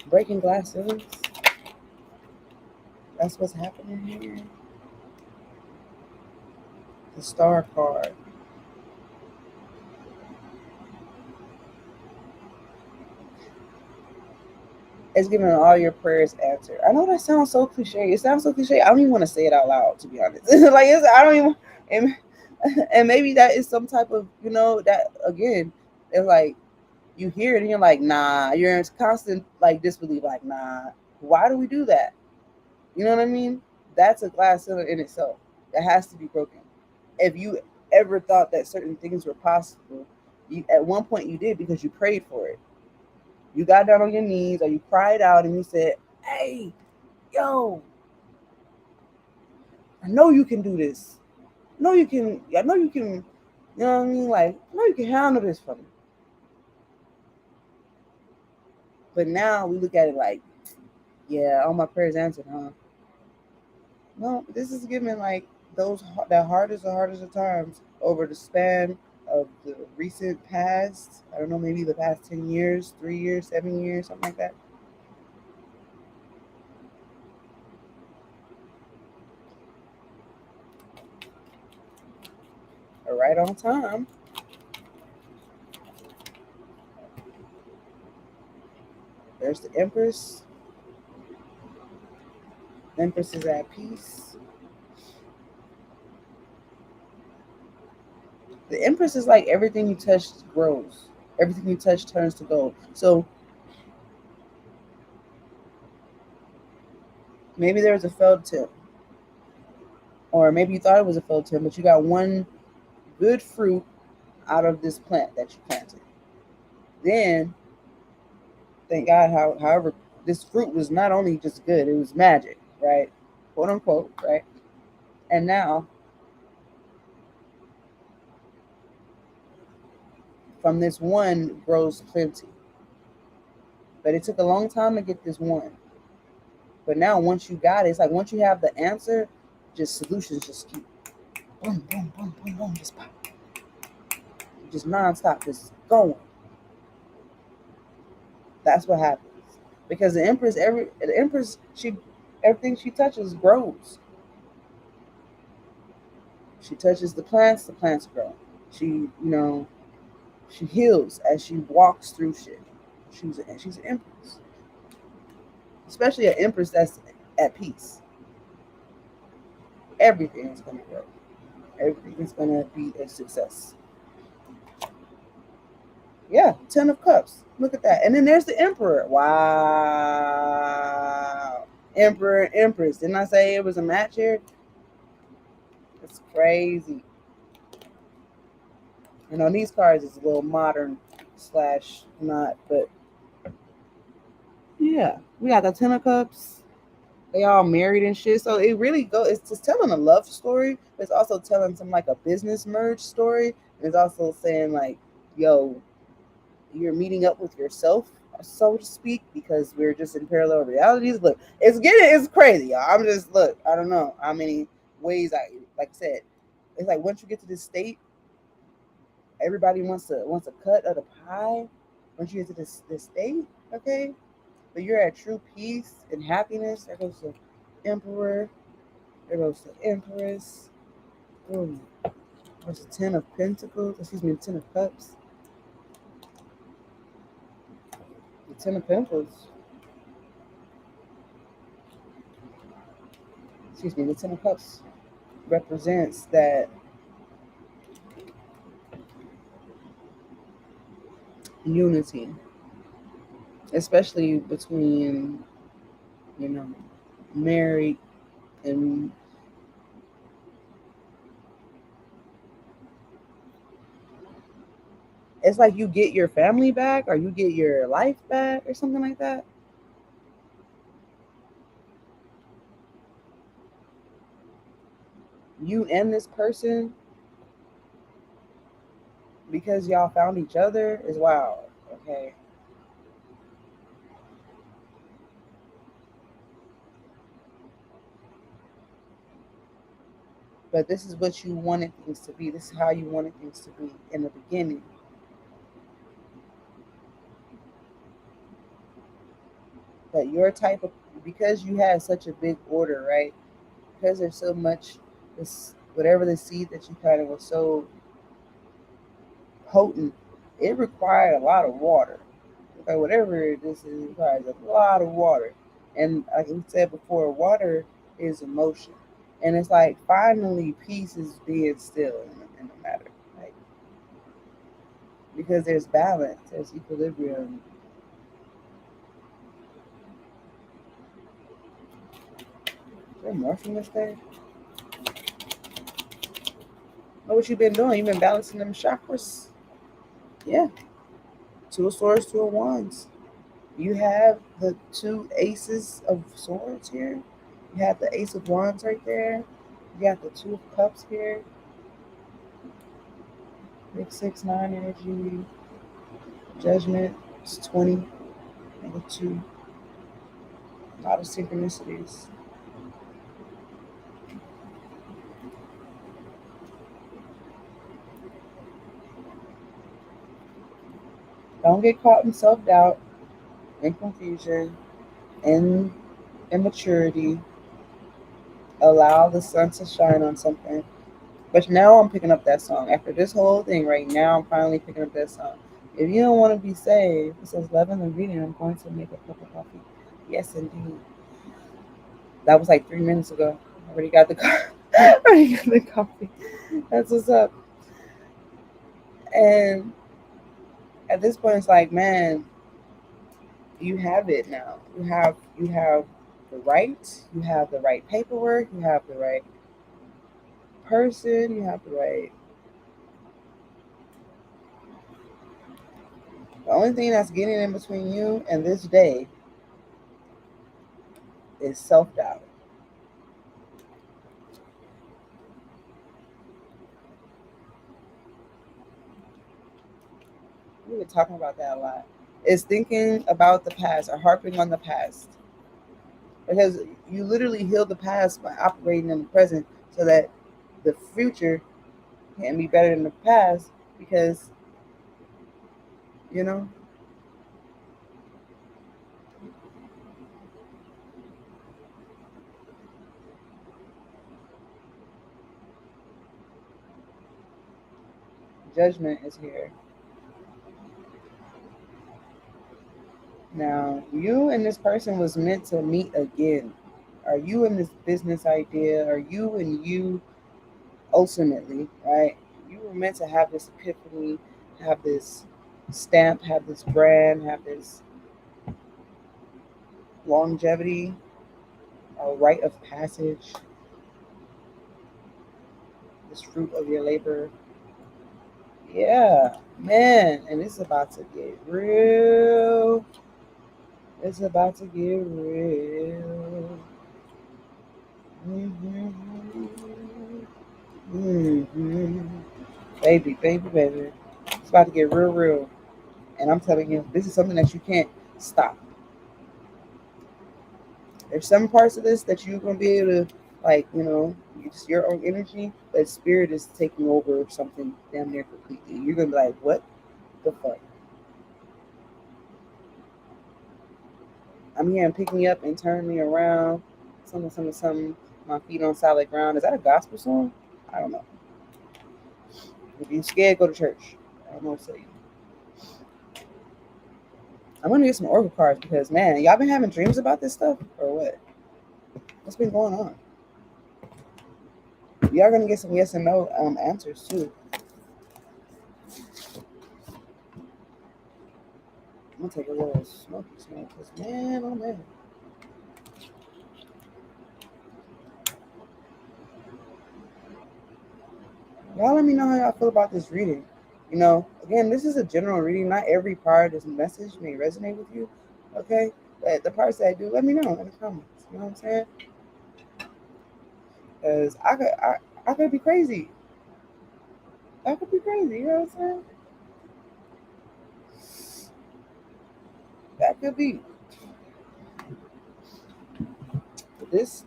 A: breaking glass ceilings. That's what's happening here. The star card. It's giving all your prayers answered. I know that sounds so cliche. It sounds so cliche. I don't even want to say it out loud, to be honest. I don't even. And, and maybe that is some type of that again. It's like you hear it and you're like, nah. You're in constant like disbelief. Like, nah. Why do we do that? You know what I mean? That's a glass ceiling in itself. That has to be broken. If you ever thought that certain things were possible, you at one point you did because you prayed for it. You got down on your knees or you cried out and you said, "Hey, yo, I know you can do this. I know you can. I know you can. You know what I mean? Like, I know you can handle this for me." But now we look at it like, yeah, all my prayers answered, huh? No, this is giving like those the hardest of times over the span of the recent past. I don't know, maybe the past 10 years, 3 years, 7 years, something like that. Right on time. There's the Empress. Empress is at peace. The Empress is like everything you touch grows. Everything you touch turns to gold. So maybe there was a failed tip, or maybe you thought it was a failed tip, but you got one good fruit out of this plant that you planted. Then, thank God, however, this fruit was not only just good, it was magic, right? Quote unquote, right? And now, from this one grows plenty. But it took a long time to get this one. But now, once you got it, it's like once you have the answer, just solutions just keep boom, boom, boom, boom, boom, just pop, just nonstop, just going. That's what happens because the Empress, she everything she touches grows. She touches the plants grow. She, she heals as she walks through shit. She's an Empress, especially an Empress that's at peace. Everything is gonna grow. Everything is gonna be a success. Yeah, 10 of Cups. Look at that. And then there's the Emperor. Wow. Emperor and Empress. Didn't I say it was a match here? It's crazy. On these cards, it's a little modern slash not, but yeah, we got the 10 of Cups. They all married and shit. So it really it's just telling a love story, but it's also telling some like a business merge story. And it's also saying like, yo, you're meeting up with yourself, so to speak, because we're just in parallel realities. Look, it's crazy, y'all. I don't know how many ways like I said, it's like once you get to this state, everybody wants a cut of the pie. Once you get to this state, okay, but you're at true peace and happiness. There goes the Emperor. There goes the Empress. Boom. There's the 10 of Pentacles. Excuse me, the 10 of Cups. The 10 of Pentacles. Excuse me, the 10 of Cups represents that unity, especially between, you know, married and It's like you get your family back or you get your life back or something like that. You and this person, because y'all found each other, is wild. Okay. But this is what you wanted things to be. This is how you wanted things to be in the beginning. But your type of, because you had such a big order, right? Because there's so much, this whatever the seed that you planted was so potent, it required a lot of water. Okay, whatever this is, it requires a lot of water. And like we said before, water is emotion. And it's like finally peace is being still in the matter. Like, because there's balance, there's equilibrium. Is there more from this day? Know what you've been doing? You've been balancing them chakras. Yeah. Two of swords, two of wands. You have the two aces of swords here. You have the ace of wands right there. You got the two of cups here. Big 6-9 energy. Judgment. It's 20. Number two. A lot of synchronicities. Don't get caught in self-doubt and confusion and immaturity. Allow the sun to shine on something. But now I'm picking up that song. After this whole thing right now, I'm finally picking up that song. If you don't want to be saved, it says, love and reading, I'm going to make a cup of coffee. Yes, indeed. That was like 3 minutes ago. I already got the already got the coffee. That's what's up. And at this point, it's like, man, you have it now. You have the right. You have the right paperwork. You have the right person. You have the right. The only thing that's getting in between you and this day is self doubt. We've been talking about that a lot. Is thinking about the past or harping on the past. Because you literally heal the past by operating in the present so that the future can be better than the past because, you know, judgment is here. Now, you and this person was meant to meet again. Are you in this business idea? Are you and you ultimately, right? You were meant to have this epiphany, have this stamp, have this brand, have this longevity, a rite of passage, this fruit of your labor. Yeah, man, and it's about to get real. It's about to get real. Mm-hmm. Mm-hmm. Baby, baby, baby. It's about to get real, real. And I'm telling you, this is something that you can't stop. There's some parts of this that you're gonna be able to, like, it's your own energy, but spirit is taking over something damn near completely. You're gonna be like, what the fuck? I'm here and pick me up and turn me around. Something, something, something. My feet on solid ground. Is that a gospel song? I don't know. If you're scared, go to church. I don't know what to tell you. I'm gonna get some oracle cards because, man, y'all been having dreams about this stuff or what? What's been going on? Y'all gonna get some yes and no answers too. I'm gonna take a little smoky smoke because, man, oh man. Y'all let me know how y'all feel about this reading. Again, this is a general reading. Not every part of this message may resonate with you, okay? But the parts that do, let me know in the comments. You know what I'm saying? Because I could be crazy. I could be crazy. You know what I'm saying? That could be. This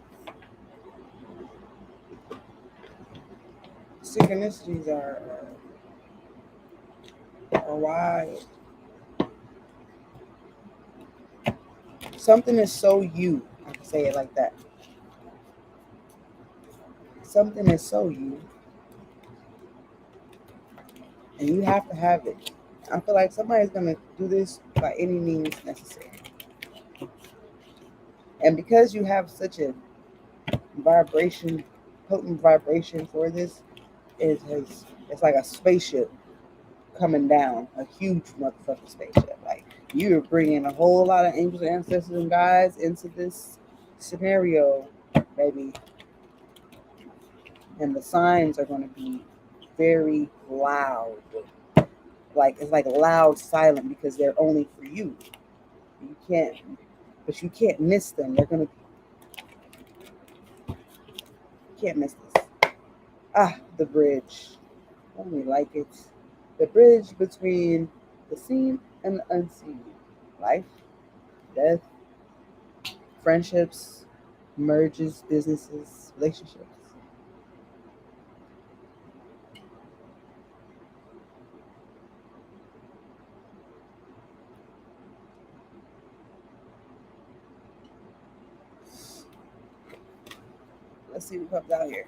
A: synchronicities are wild. Something is so you. I can say it like that. Something is so you, and you have to have it. I feel like somebody's gonna do this by any means necessary. And because you have such a vibration, potent vibration for this, it's like a spaceship coming down, a huge motherfucking spaceship. Like you're bringing a whole lot of angels, ancestors, and guides into this scenario, baby. And the signs are going to be very loud. Like it's like loud silent because they're only for you. You can't, but you can't miss them. They're gonna, you can't miss this. The bridge. I only like it. The bridge between the seen and the unseen. Life, death, friendships, merges, businesses, relationships. Let's see what comes out here.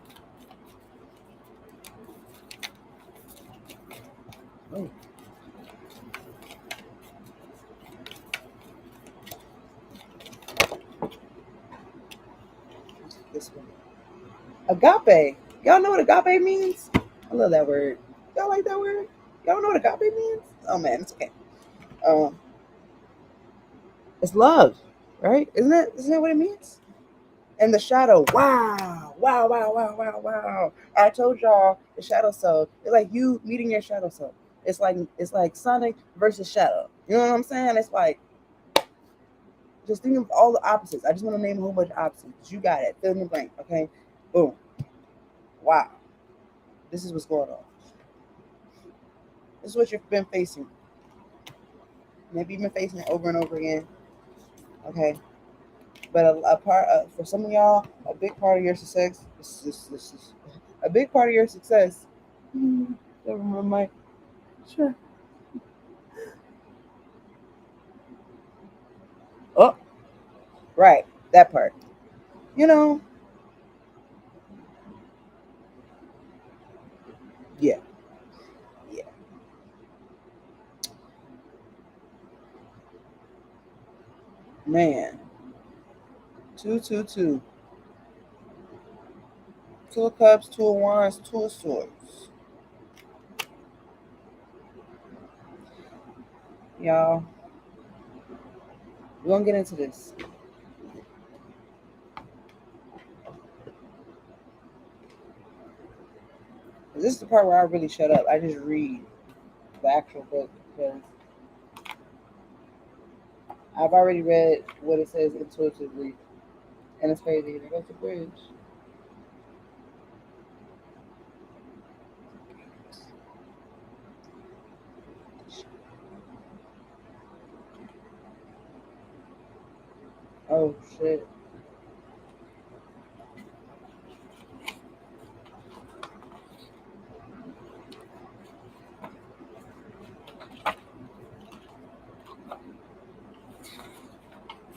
A: Oh, this one. Agape. Y'all know what agape means? I love that word. Y'all like that word? Y'all know what agape means? Oh man, it's okay. Um, it's love, right? Isn't it? Isn't that what it means? And the shadow. Wow, wow, wow, wow, wow, wow. I told y'all the shadow self. It's like you meeting your shadow self. It's like Sonic versus Shadow. You know what I'm saying? It's like just think of all the opposites. I just want to name a whole bunch of opposites. You got it. Fill in the blank. Okay. Boom. Wow. This is what's going on. This is what you've been facing. Maybe you've been facing it over and over again. Okay. But a part for some of y'all, a big part of your success. This is a big part of your success. Never mind, Mike. Sure. Oh, right. That part. You know. Yeah. Yeah. Man. Two, two, two. Two of cups, two of wands, two of swords. Y'all, we're gonna get into this. This is the part where I really shut up. I just read the actual book because I've already read what it says intuitively, and it's crazy. There goes the bridge. Oh shit!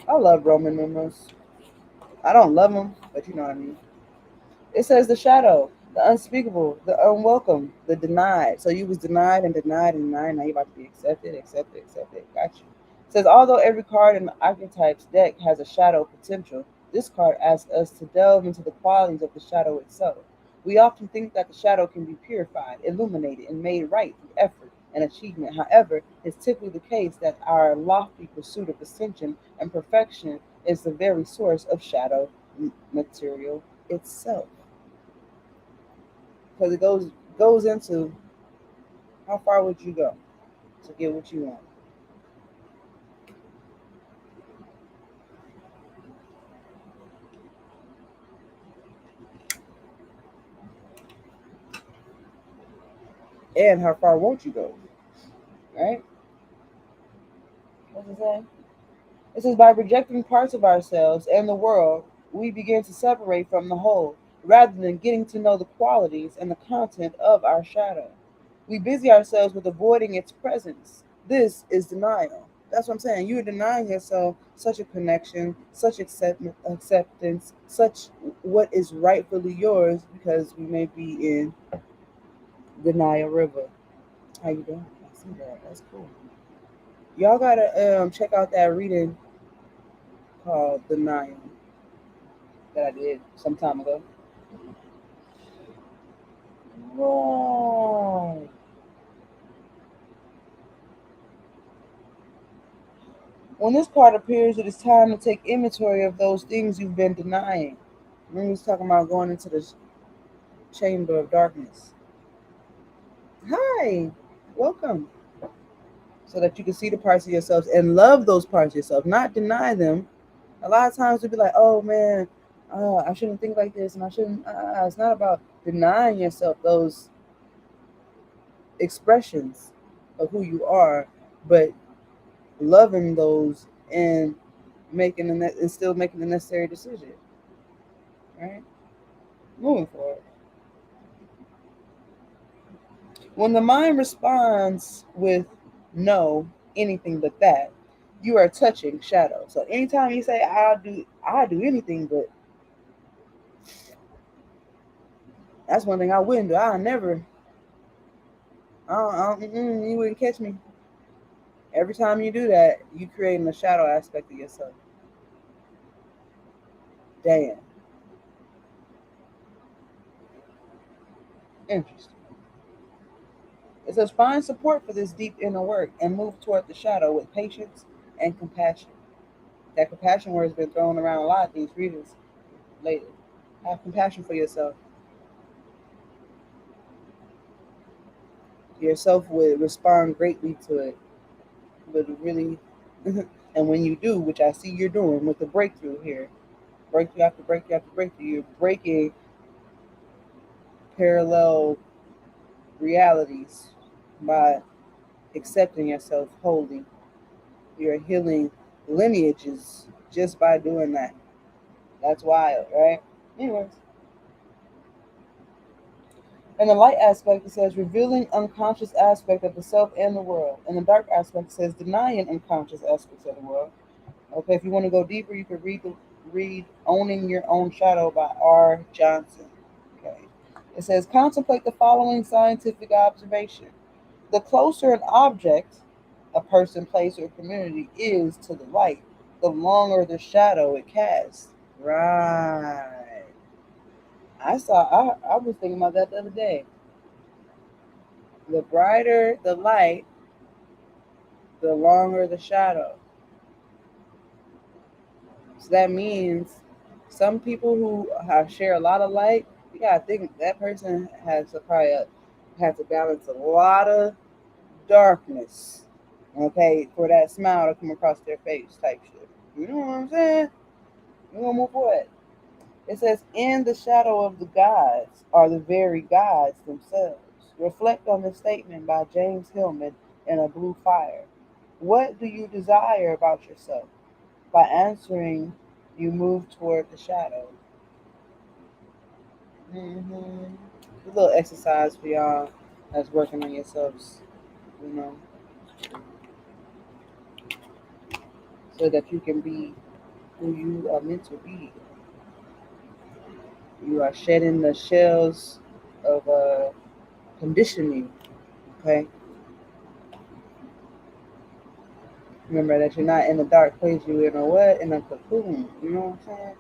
A: I love Roman numerals. I don't love them, but you know what I mean. It says the shadow, the unspeakable, the unwelcome, the denied. So you was denied and denied and denied. Now you about to be accepted, accepted, accepted. Got you. It says although every card in the archetypes deck has a shadow potential, this card asks us to delve into the qualities of the shadow itself. We often think that the shadow can be purified, illuminated, and made right through effort and achievement. However, it's typically the case that our lofty pursuit of ascension and perfection is the very source of shadow material itself because it goes into How far would you go to get what you want? And how far won't you go? Right? What's it say? It says, by rejecting parts of ourselves and the world, we begin to separate from the whole, rather than getting to know the qualities and the content of our shadow. We busy ourselves with avoiding its presence. This is denial. That's what I'm saying. You're denying yourself such a connection, such acceptance, such what is rightfully yours because we may be in denial river. How you doing? I see that. That's cool. Y'all gotta check out that reading called Denial that I did some time ago. Right. When this part appears, it is time to take inventory of those things you've been denying. Remember, we was talking about going into the chamber of darkness. Hi, welcome. So that you can see the parts of yourselves and love those parts of yourself, not deny them. A lot of times we'll be like, oh man, I shouldn't think like this, and I shouldn't. It's not about denying yourself those expressions of who you are, but loving those and and still making the necessary decision, right? Moving forward. When the mind responds with no, anything but that, you are touching shadow. So anytime you say I'll do anything but, that's one thing I wouldn't do. I'll never, you wouldn't catch me. Every time you do that, you creating a shadow aspect of yourself. Damn, interesting. It says find support for this deep inner work and move toward the shadow with patience and compassion. That compassion word has been thrown around a lot of these readings lately. Have compassion for yourself. Yourself would respond greatly to it, but really, and when you do, which I see you're doing with the breakthrough here, breakthrough after breakthrough after breakthrough, you're breaking parallel realities by accepting yourself wholly. You're healing lineages just by doing that. That's wild, right? Anyways, in the light aspect, it says revealing unconscious aspect of the self and the world. In the dark aspect, it says denying unconscious aspects of the world. Okay, if you want to go deeper, you can read Owning Your Own Shadow by R. Johnson. Okay. It says contemplate the following scientific observation. The closer an object, a person, place, or community is to the light, the longer the shadow it casts. Right. I was thinking about that the other day. The brighter the light, the longer the shadow. So that means some people who share a lot of light, you gotta think that person has to probably have to balance a lot of darkness, okay, for that smile to come across their face type shit. You know what I'm saying? We're gonna move forward. It says, in the shadow of the gods are the very gods themselves. Reflect on this statement by James Hillman in A Blue Fire. What do you desire about yourself? By answering, you move toward the shadow. Mm-hmm. A little exercise for y'all that's working on yourselves, you know, so that you can be who you are meant to be. You are shedding the shells of conditioning, okay? Remember that you're not in the dark place, you're in a what? In a cocoon, you know what I'm saying?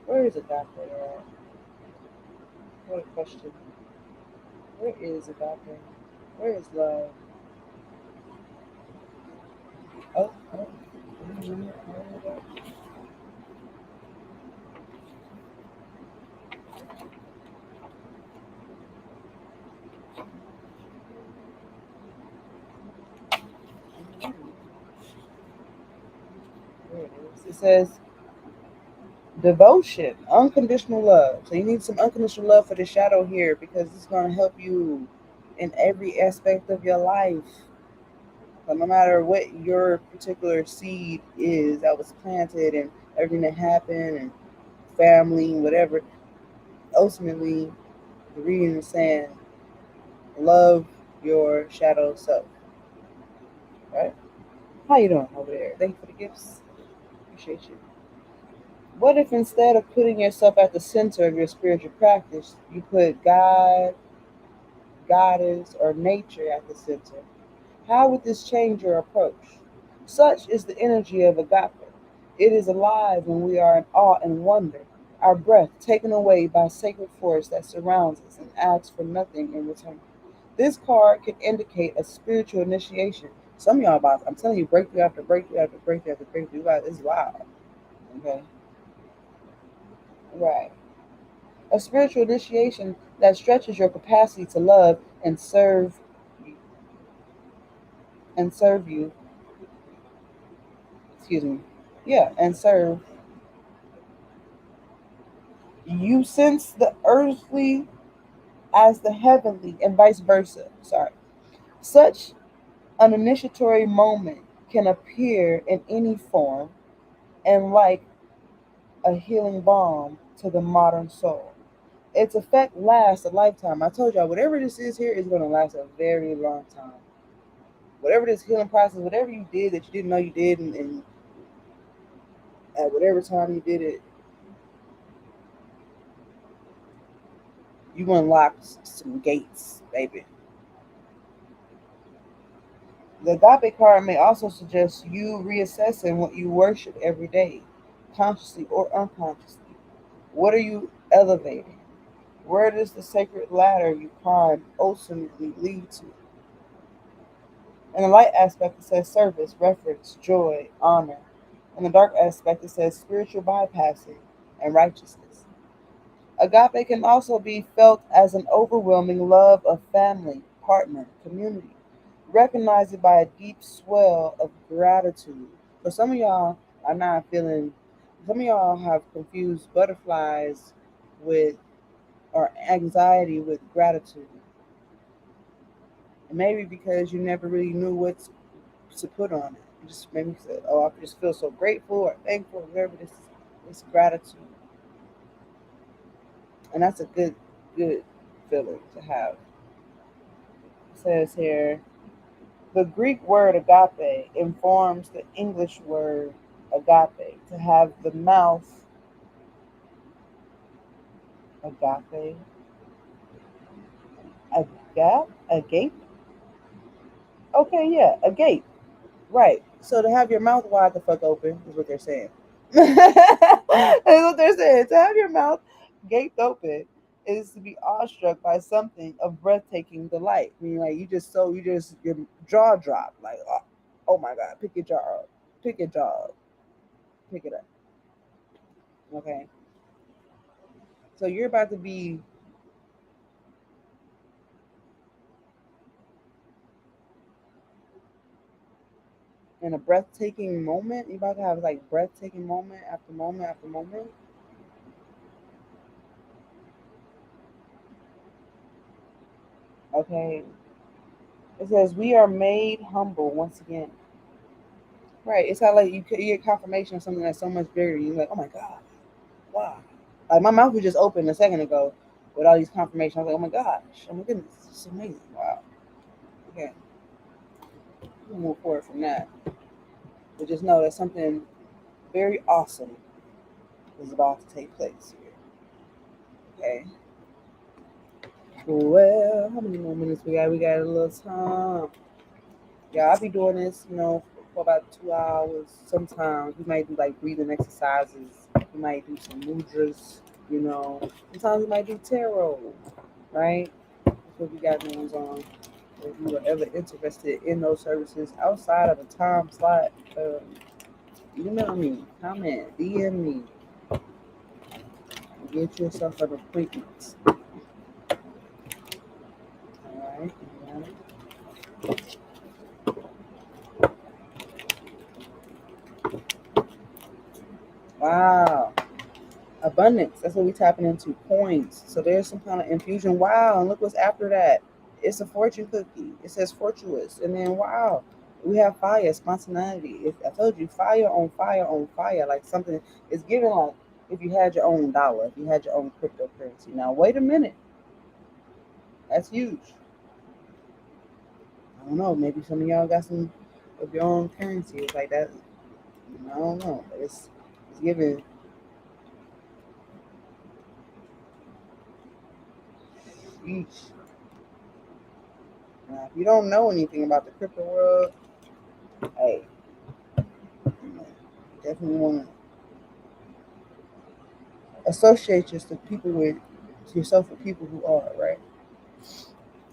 A: Where is the doctor at? What a question. Where is the doctor? Where is love? Oh, oh. It says devotion, unconditional love. So you need some unconditional love for the shadow here because it's going to help you in every aspect of your life. So no matter what your particular seed is that was planted and everything that happened and family, whatever, ultimately the reading is saying love your shadow self. Right? How you doing over there? Thank you for the gifts. Appreciate you. What if instead of putting yourself at the center of your spiritual practice, you put God, goddess, or nature at the center? How would this change your approach? Such is the energy of agape. It is alive when we are in awe and wonder, our breath taken away by sacred force that surrounds us and asks for nothing in return. This card can indicate a spiritual initiation. Some of y'all about, I'm telling you, breakthrough after breakthrough after breakthrough after breakthrough. It's wild. Okay? Right. A spiritual initiation that stretches your capacity to love and serve you, excuse me, yeah, and serve you sense the earthly as the heavenly and vice versa. Sorry. Such an initiatory moment can appear in any form and like a healing balm to the modern soul. Its effect lasts a lifetime. I told y'all, whatever this is here is going to last a very long time. Whatever this healing process, whatever you did that you didn't know you did, and at whatever time you did it, you unlocked some gates, baby. The agape card may also suggest you reassessing what you worship every day, consciously or unconsciously. What are you elevating? Where does the sacred ladder you climb ultimately lead to? In the light aspect, it says service, reverence, joy, honor. In the dark aspect, it says spiritual bypassing and righteousness. Agape can also be felt as an overwhelming love of family, partner, community. Recognize it by a deep swell of gratitude. For some of y'all are not feeling, some of y'all have confused butterflies with, or anxiety with gratitude. And maybe because you never really knew what to put on it. You just maybe said, oh, I just feel so grateful or thankful, whatever this is. It's gratitude. And that's a good feeling to have. It says here, the Greek word agape informs the English word agape. To have the mouth, agape, agape? Okay, yeah, agape. Right. So to have your mouth wide the fuck open is what they're saying. That's what they're saying. To have your mouth gaped open is to be awestruck by something of breathtaking delight. I mean, like your jaw dropped. Like, oh my god, pick your jaw up, pick your jaw up, pick it up. Okay. So you're about to be in a breathtaking moment. You're about to have like breathtaking moment after moment after moment. Okay. It says we are made humble once again. Right. It's not like you get confirmation of something that's so much bigger. You're like, oh my God, wow. Like my mouth was just open a second ago with all these confirmations. I was like, oh my gosh, oh my goodness, it's amazing. Wow. Okay. We'll move forward from that. But just know that something very awesome is about to take place here. Okay. Well, how many more minutes we got? We got a little time. Yeah, I'll be doing this, for about 2 hours. Sometimes we might do like breathing exercises. We might do some mudras. Sometimes we might do tarot, right? That's what we got names on. If you are ever interested in those services outside of a time slot, email me, comment, DM me, get yourself an appointment. All right. abundance. That's what we tapping into. Coins. So there's some kind of infusion. Wow, and look what's after that. It's a fortune cookie. It says fortuous, and then wow, we have fire, spontaneity. I told you, fire on fire on fire. Like something is given. Like if you had your own dollar, if you had your own cryptocurrency. Now wait a minute, that's huge. I don't know. Maybe some of y'all got some of your own currency. It's like that. I don't know. But it's given. Each. Now, if you don't know anything about the crypto world, hey, you definitely want to associate yourself with people who are right.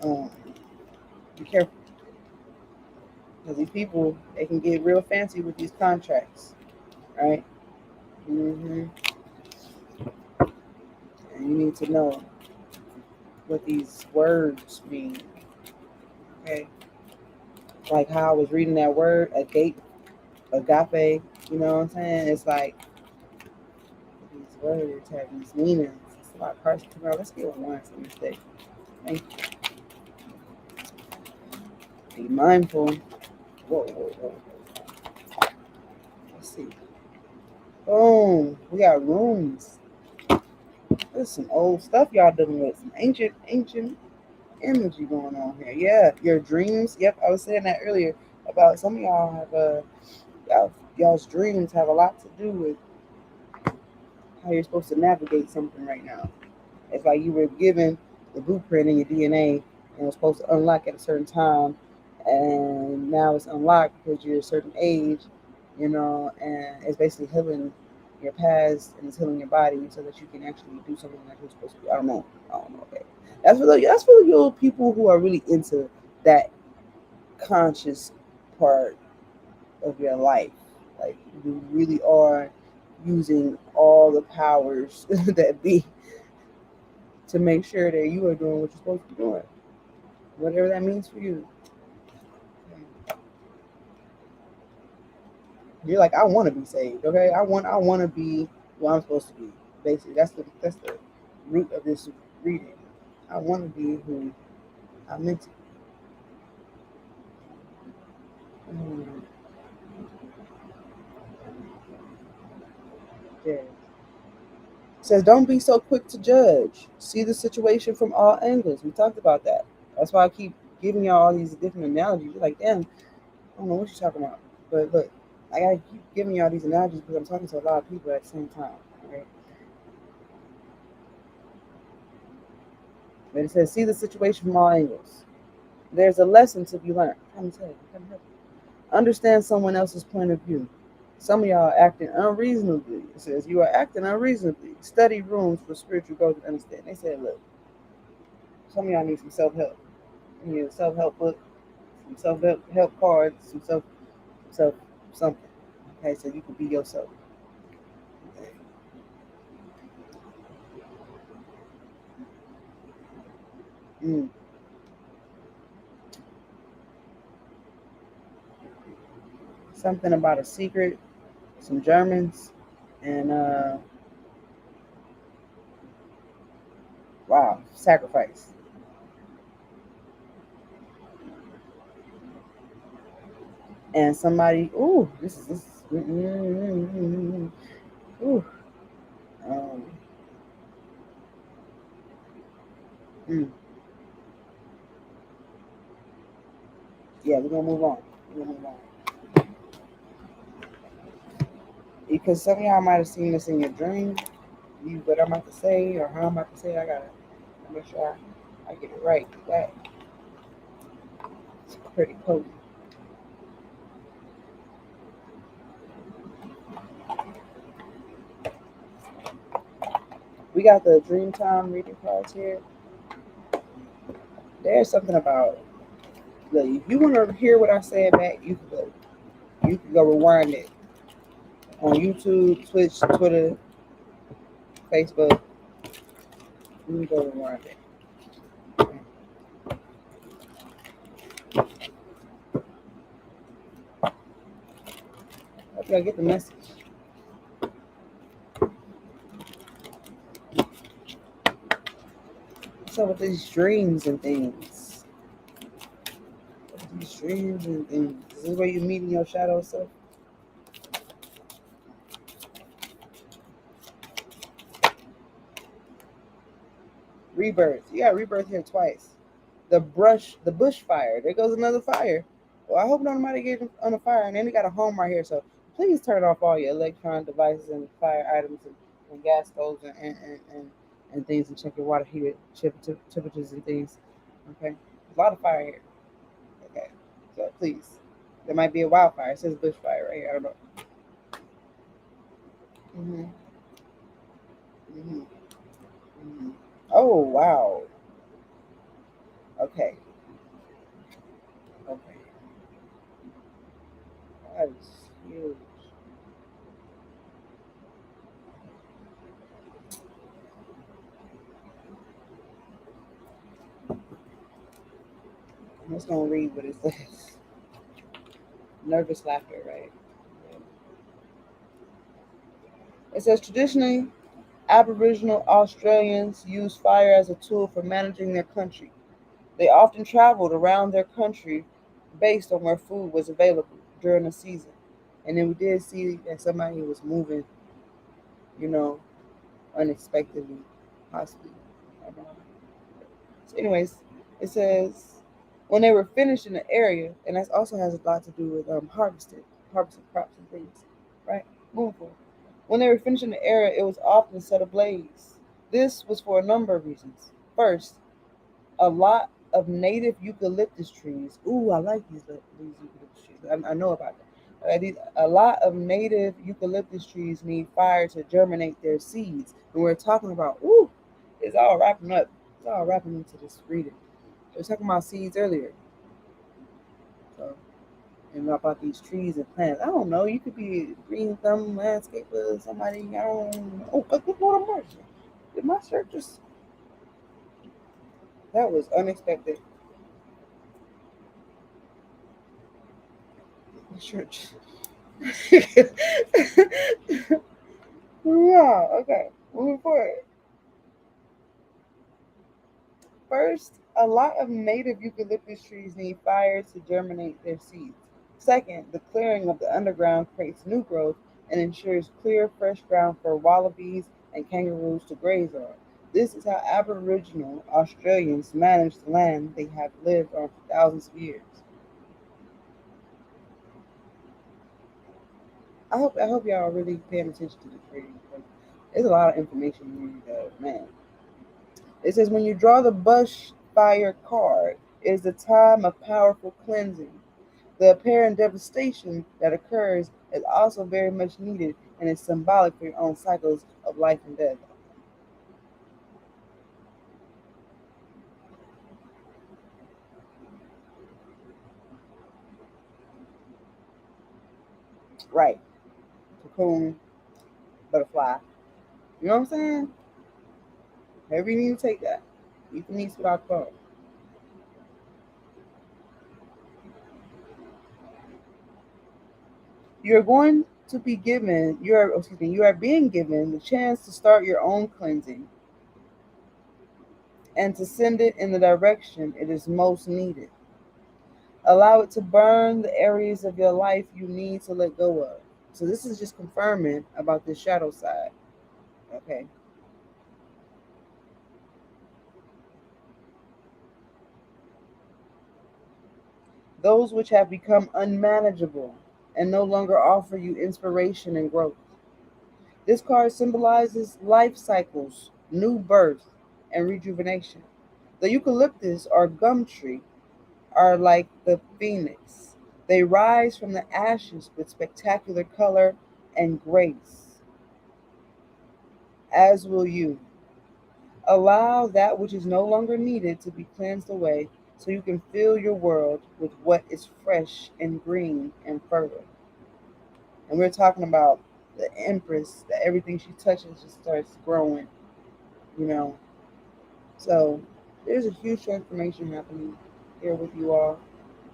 A: Um, be careful because these people they can get real fancy with these contracts, right? And you need to know what these words mean. Okay, like how I was reading that word, agape. You know what I'm saying? It's like these words have these meanings. It's a lot of cards to Let's get one for mistake. Thank you. Be mindful. Whoa. Let's see. Boom. We got rooms. There's some old stuff y'all dealing with. Some ancient energy going on here. Yeah, your dreams. Yep, I was saying that earlier about some of y'all have y'all's dreams have a lot to do with how you're supposed to navigate something right now. It's like you were given the blueprint in your DNA and it was supposed to unlock at a certain time, and now it's unlocked because you're a certain age, and it's basically healing your past and it's healing your body so that you can actually do something that you're supposed to do. I don't know. Okay. That's for the people who are really into that conscious part of your life. Like you really are using all the powers that be to make sure that you are doing what you're supposed to be doing, whatever that means for you. You're like, I want to be saved, okay? I want to be what I'm supposed to be. Basically, that's the root of this reading. I want to be who I'm meant to be. Yeah. It says, don't be so quick to judge. See the situation from all angles. We talked about that. That's why I keep giving y'all all these different analogies. You're like, damn, I don't know what you're talking about. But look, I gotta keep giving y'all these analogies because I'm talking to a lot of people at the same time. Right? But it says, see the situation from all angles. There's a lesson to be learned. I'm telling you, understand someone else's point of view. Some of y'all are acting unreasonably. It says you are acting unreasonably. Study rooms for spiritual growth and understand. They said, look, some of y'all need some self-help. You need a self-help book, some self-help cards, some self something. Okay, so you can be yourself. Okay. Something about a secret, some Germans, and wow, sacrifice. And somebody, ooh, this is ooh, um, mm, yeah, we're gonna move on. Because some of y'all might have seen this in your dream. What I'm about to say or how I'm about to say it, I gotta make sure I get it right. That it's pretty potent. We got the Dreamtime reading cards here. There's something about, look, if you want to hear what I said back, you can go. You can go rewind it on YouTube, Twitch, Twitter, Facebook. You can go rewind it. Hope y'all get the message. What's up with these dreams and things? These dreams and things. Is this where you meeting your shadow self? Rebirth. You got rebirth here twice. The bushfire. There goes another fire. Well, I hope nobody gets on a fire. And then we got a home right here. So please turn off all your electronic devices and fire items and gas stoves and things, and check your water heater temperatures and things. Okay. A lot of fire here. Okay. So please. There might be a wildfire. It says bushfire right here. I don't know. Hmm. Hmm. Hmm. Oh, wow. Okay. Okay. That is huge. I'm just gonna read what it says. Nervous laughter, right? It says traditionally, Aboriginal Australians used fire as a tool for managing their country. They often traveled around their country based on where food was available during the season. And then we did see that somebody was moving, you know, unexpectedly, possibly. I don't know. So, anyways, it says when they were finished in the area, and that also has a lot to do with harvesting crops and things, right? Moving forward. When they were finished in the area, it was often set ablaze. This was for a number of reasons. First, a lot of native eucalyptus trees. Ooh, I like these eucalyptus trees. I know about them. A lot of native eucalyptus trees need fire to germinate their seeds. And we're talking about, ooh, it's all wrapping up. It's all wrapping into this reading. We were talking about seeds earlier. So, and about these trees and plants. I don't know. You could be a green thumb landscaper, somebody. I don't know. Oh, good Lord of mercy. Did my shirt just. That was unexpected. My shirt. Yeah, okay. Moving forward. First, a lot of native eucalyptus trees need fire to germinate their seeds. Second, the clearing of the underground creates new growth and ensures clear, fresh ground for wallabies and kangaroos to graze on. This is how Aboriginal Australians manage the land they have lived on for thousands of years. I hope y'all are really paying attention to this reading, because there's a lot of information you need. Man, it says when you draw the bushfire card, it is a time of powerful cleansing. The apparent devastation that occurs is also very much needed and is symbolic for your own cycles of life and death. Right. Cocoon, butterfly. You know what I'm saying? Maybe you need to take that. Eat the meats without clothes. You're going to be given, you are being given the chance to start your own cleansing and to send it in the direction it is most needed. Allow it to burn the areas of your life you need to let go of. So this is just confirming about the shadow side. Okay. Those which have become unmanageable and no longer offer you inspiration and growth. This card symbolizes life cycles, new birth, and rejuvenation. The eucalyptus or gum tree are like the phoenix. They rise from the ashes with spectacular color and grace, as will you. Allow that which is no longer needed to be cleansed away so you can fill your world with what is fresh and green and fertile. And we're talking about the Empress, that everything she touches just starts growing, you know. So there's a huge transformation happening here with you all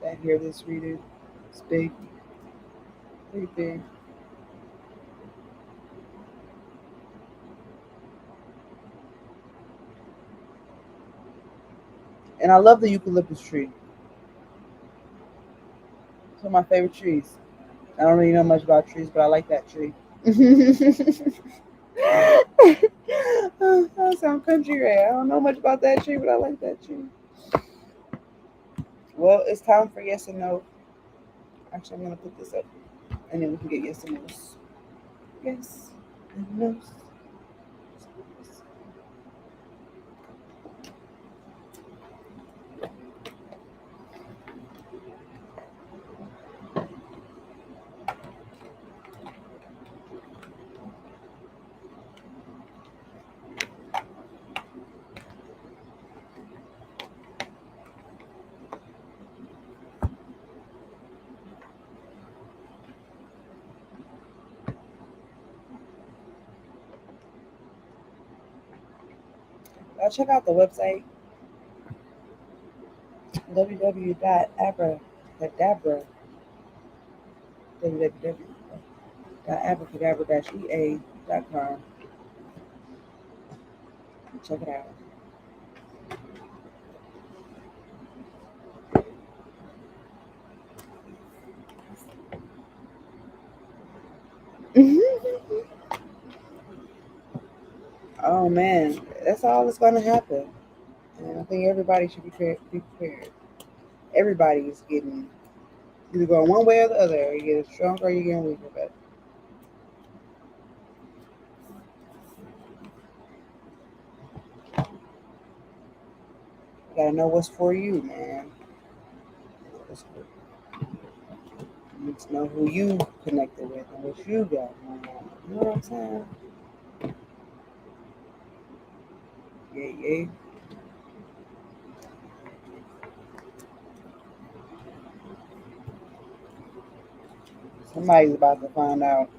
A: that hear this reading. It's big, pretty big. And I love the eucalyptus tree. It's one of my favorite trees. I don't really know much about trees, but I like that tree. I sound country right. I don't know much about that tree, but I like that tree. Well, it's time for yes and no. Actually, I'm gonna put this up, and then we can get yes and no's. Yes and no's. Check out the website www.abracadabra www.abracadabra-ea.com. Check it out. Oh man, that's all that's going to happen. And I think everybody should be prepared. Everybody is getting either going one way or the other. Or you're getting stronger or you're getting weaker. But you gotta know what's for you, man. You need to know who you connected with and what you got going on. You know what I'm saying? Yeah. Somebody's about to find out.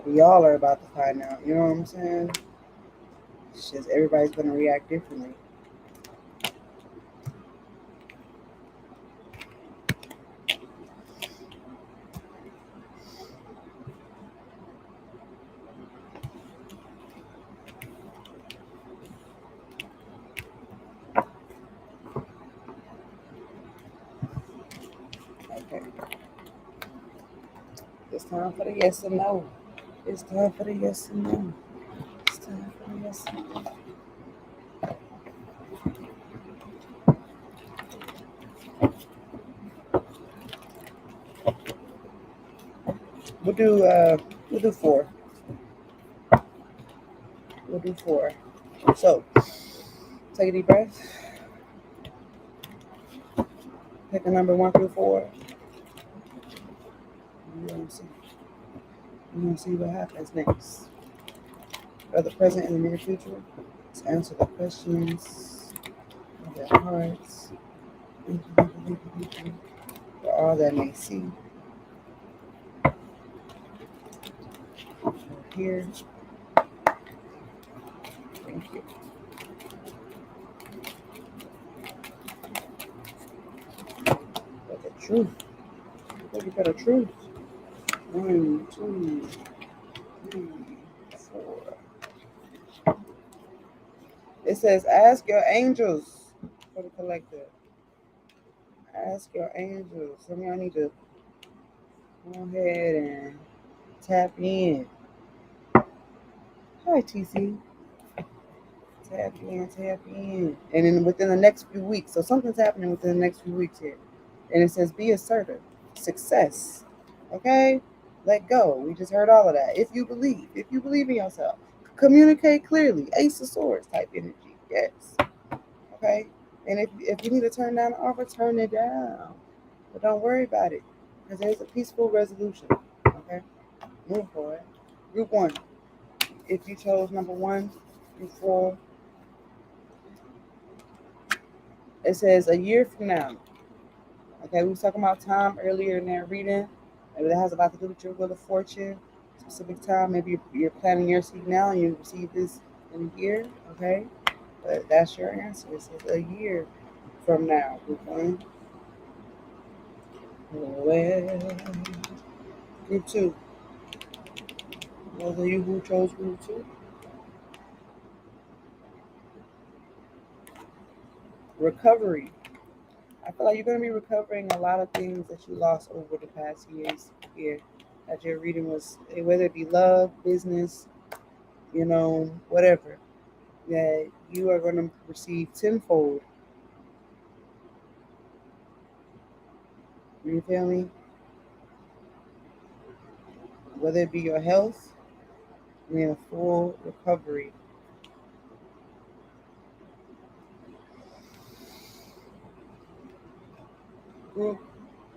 A: We all are about to find out. You know what I'm saying? It's just everybody's gonna react differently. Okay. It's time for the yes and no. It's time for the yes and no. It's time for the yes and no. We'll do four. We'll do four. So take a deep breath. Pick a number 1 through 4. We're gonna see what happens next. For the present and the near future. Let's answer the questions of their hearts. For all that may see. Here. Thank you. For the truth. Looking for the truth. 1, 2, 3, 4. It says, ask your angels for the collective. Ask your angels. Some of y'all need to go ahead and tap in. Hi, TC. Tap in. And then within the next few weeks, so something's happening within the next few weeks here. And it says, be assertive. Success. Okay? Let go. We just heard all of that. If you believe in yourself, communicate clearly. Ace of Swords type energy. Yes. Okay? And if you need to turn down the offer, turn it down. But don't worry about it. Because there's a peaceful resolution. Okay? Move forward. Group 1. If you chose number 1 through 4, it says a year from now. Okay, we was talking about time earlier in that reading. Maybe that has a lot to do with your wheel of fortune, specific time. Maybe you're planning your seed now and you receive this in a year. Okay, but that's your answer. It says a year from now. Group 1. Well, group 2. Those of you who chose group 2. Recovery. I feel like you're going to be recovering a lot of things that you lost over the past years here. That your reading was, whether it be love, business, whatever, that you are going to receive tenfold. You feel me? Whether it be your health, you're in a full recovery. Group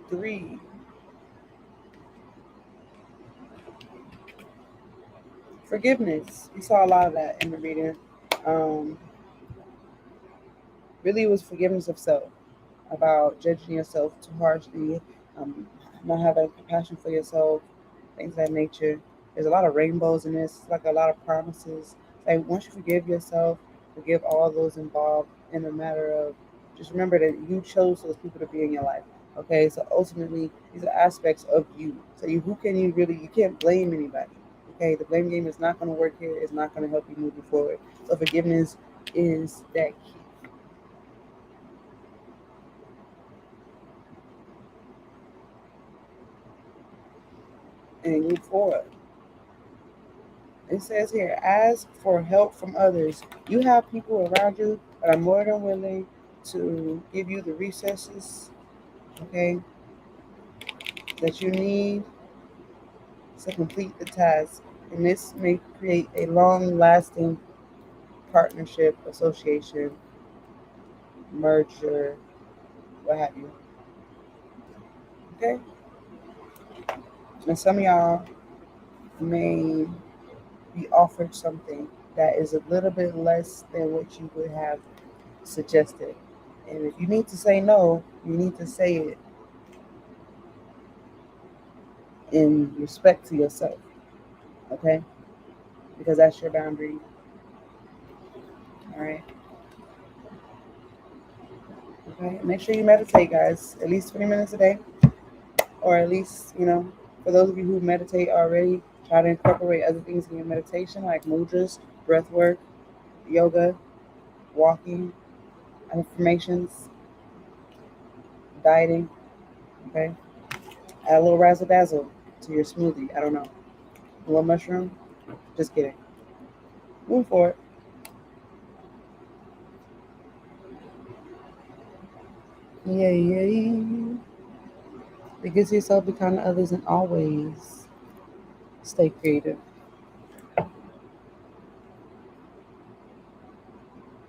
A: 3, forgiveness. We saw a lot of that in the reading. Um, really, it was forgiveness of self, about judging yourself too harshly, um, not having compassion for yourself, things of that nature. There's a lot of rainbows in this, like a lot of promises. Like once you forgive yourself, forgive all those involved in a matter of just remember that you chose those people to be in your life. Okay, so ultimately these are aspects of you. So who can you can't blame anybody. Okay, the blame game is not going to work here. It's not going to help you moving forward. So forgiveness is that key. And move forward. It says here, ask for help from others. You have people around you that are more than willing to give you the resources, okay, that you need to complete the task. And this may create a long lasting partnership, association, merger, what have you. Okay? And some of y'all may be offered something that is a little bit less than what you would have suggested. And if you need to say no, you need to say it in respect to yourself, okay? Because that's your boundary, all right? Okay, make sure you meditate, guys, at least 20 minutes a day, or at least, for those of you who meditate already, try to incorporate other things in your meditation, like mudras, breath work, yoga, walking, affirmations, dieting, okay? Add a little razzle dazzle to your smoothie. I don't know. A little mushroom. Just kidding. Move forward. Yay. Be good to yourself, be kind to others, and always stay creative.